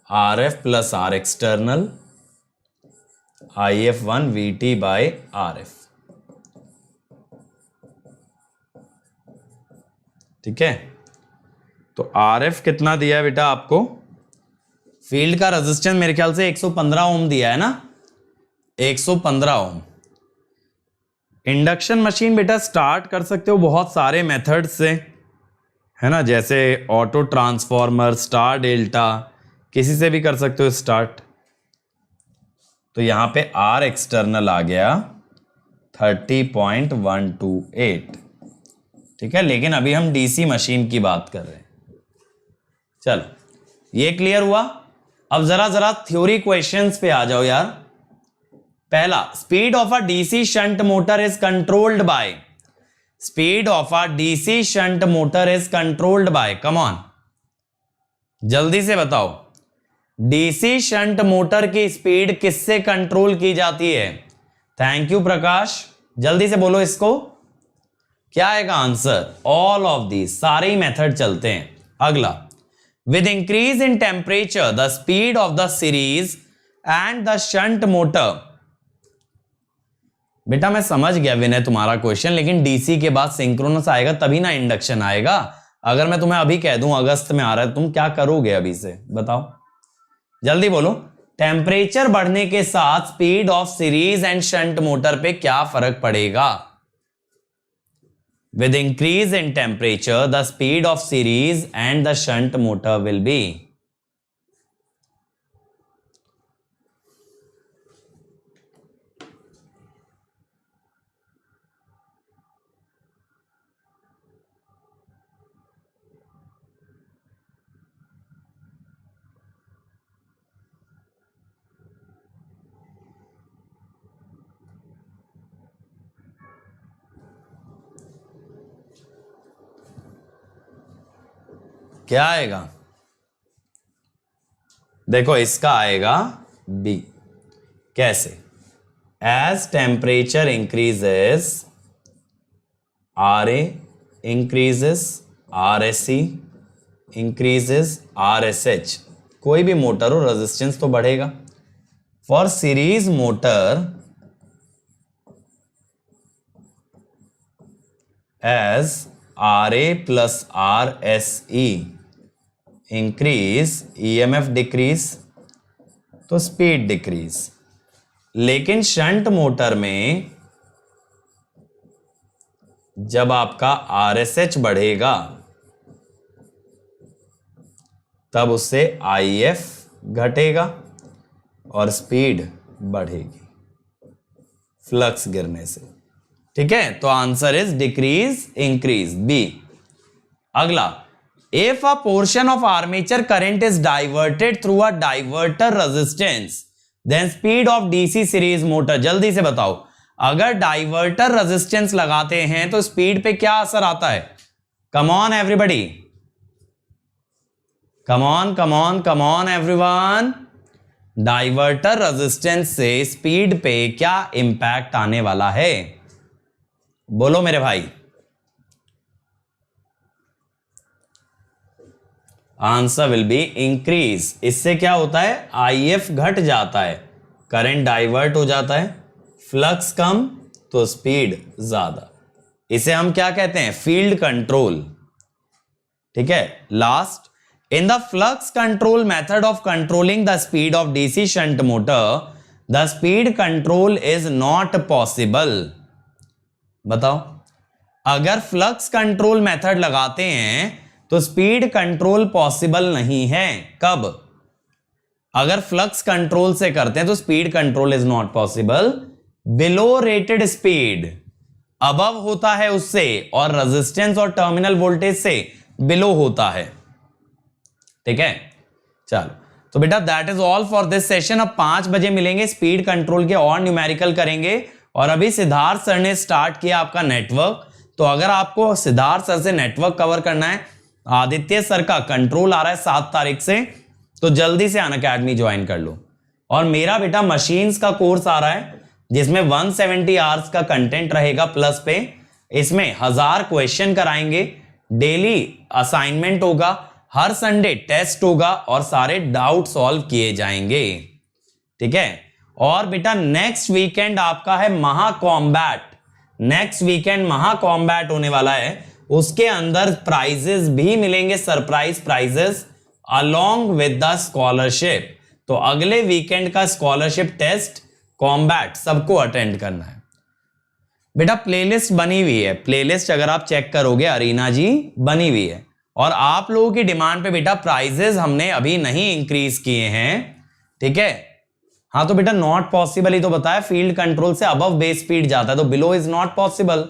RF plus R external, IF1 VT by RF। ठीक है, तो RF कितना दिया है बेटा आपको, फील्ड का रेजिस्टेंस मेरे ख्याल से 115 ओम दिया है ना, 115 ओम। इंडक्शन मशीन बेटा स्टार्ट कर सकते हो बहुत सारे मेथड से, है ना, जैसे ऑटो ट्रांसफॉर्मर, स्टार डेल्टा, किसी से भी कर सकते हो स्टार्ट। तो यहां पे R एक्सटर्नल आ गया 30.128। ठीक है, लेकिन अभी हम डीसी मशीन की बात कर रहे हैं। चलो, ये क्लियर हुआ। अब जरा थ्योरी क्वेश्चंस पे आ जाओ यार। पहला, speed of a DC shunt motor is controlled by, speed of a DC shunt motor is controlled by, come on जल्दी से बताओ, डीसी शंट मोटर की स्पीड किससे कंट्रोल की जाती है? थैंक यू प्रकाश, जल्दी से बोलो इसको, क्या आएगा आंसर? ऑल ऑफ दीज, सारे ही मेथड चलते हैं। अगला, with increase in temperature the speed of the series and the shunt motor. बेटा मैं समझ गया विनय तुम्हारा क्वेश्चन, लेकिन डीसी के बाद सिंक्रोनस आएगा तभी ना इंडक्शन आएगा। अगर मैं तुम्हें अभी कह दूं अगस्त में आ रहा है, तुम क्या करोगे अभी से, बताओ जल्दी बोलो। टेम्परेचर बढ़ने के साथ speed of series and shunt motor पे क्या फर्क पड़ेगा? With increase in temperature, the speed of series and the shunt motor will be. क्या आएगा? देखो इसका आएगा बी। कैसे? As temperature increases RA increases RSC increases RSH, कोई भी मोटर हो रेजिस्टेंस तो बढ़ेगा. For series motor as RA plus RSE increase, EMF decrease, तो स्पीड डिक्रीज. लेकिन शंट मोटर में जब आपका RSH बढ़ेगा तब उससे IF घटेगा और स्पीड बढ़ेगी फ्लक्स गिरने से. ठीक है, तो answer is decrease increase B. अगला, if a portion of armature current is diverted through a diverter resistance then speed of DC series motor. जल्दी से बताओ, अगर डाइवर्टर रेजिस्टेंस लगाते हैं तो स्पीड पे क्या असर आता है? Come on everybody, come on everyone. Diverter resistance से स्पीड पे क्या इंपैक्ट आने वाला है? बोलो मेरे भाई. Answer will be increase. इससे क्या होता है? IF घट जाता है, करंट डाइवर्ट हो जाता है, फ्लक्स कम तो स्पीड ज्यादा. इसे हम क्या कहते हैं? Field control. ठीक है. Last, in the flux control method of controlling the speed of DC shunt motor the speed control is not possible. बताओ, अगर फ्लक्स कंट्रोल मेथड लगाते हैं तो स्पीड कंट्रोल पॉसिबल नहीं है. कब? अगर फ्लक्स कंट्रोल से करते हैं तो speed control is not possible. Below rated speed, above होता है उससे, और रेजिस्टेंस और टर्मिनल वोल्टेज से बिलो होता है. ठीक है, चलो. तो बेटा that is all for this session. अब 5 बजे मिलेंगे, स्पीड कंट्रोल के और न्यूमेरिकल करेंगे. और अभी सिद्धार्थ सर ने स्टार्ट किया आपका नेटवर्क. तो अगर आपको सिद्धार्थ सर से नेटवर्क कवर करना है, आदित्य सर का कंट्रोल आ रहा है 7 तारीख से, तो जल्दी से अनअकैडमी ज्वाइन कर लो. और मेरा बेटा मशीन्स का कोर्स आ रहा है जिसमें 170 आवर्स का कंटेंट रहेगा प्लस पे. इसमें 1000 क्वेश्चन कराएंगे, डेली असाइनमेंट होगा, हर संडे टेस्ट होगा और सारे डाउट सॉल्व किए जाएंगे. ठीक है. और बेटा नेक्स्ट वीकेंड आपका है महाकॉम्बैट. नेक्स्ट वीकेंड महाकॉम्बैट होने वाला है. उसके अंदर प्राइजेस भी मिलेंगे, surprise prizes along with the scholarship. तो अगले वीकेंड का स्कॉलरशिप टेस्ट कॉम्बैट सबको अटेंड करना है. बेटा प्लेलिस्ट बनी हुई है, प्लेलिस्ट अगर आप चेक करोगे अरीना जी बनी हुई है. और आप लोगों की डिमांड पे बेटा प्राइजेस हमने अभी नहीं इंक्रीज किए हैं. ठीक है. हाँ, तो बेटा नॉट पॉसिबल ही तो बताया, फील्ड कंट्रोल से अबव बेस स्पीड जाता है तो बिलो इज नॉट पॉसिबल.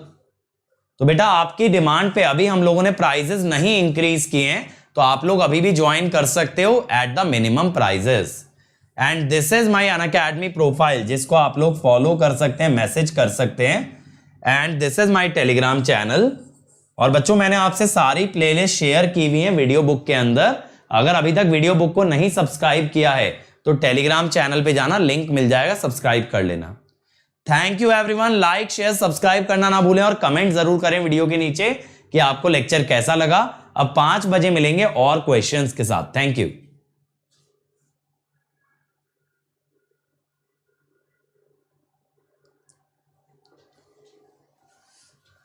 तो बेटा आपकी डिमांड पे अभी हम लोगों ने प्राइजेस नहीं इंक्रीज किए हैं, तो आप लोग अभी भी ज्वाइन कर सकते हो at the minimum prizes. And this is my Unacademy profile, जिसको आप लोग फॉलो कर सकते हैं, मैसेज कर सकते हैं. And this is my Telegram channel. और बच्चों मैंने आपसे सारी प्लेलिस्ट शेयर की हुई है वीडियो बुक के अंदर. अगर अभी तक वीडियो बुक को नहीं सब्सक्राइब किया है तो टेलीग्राम चैनल पे जाना, लिंक मिल जाएगा, सब्सक्राइब कर लेना. Thank you everyone. Like share subscribe करना ना भूलें और कमेंट जरूर करें वीडियो के नीचे कि आपको लेक्चर कैसा लगा. अब 5 बजे मिलेंगे और क्वेश्चंस के साथ. Thank you.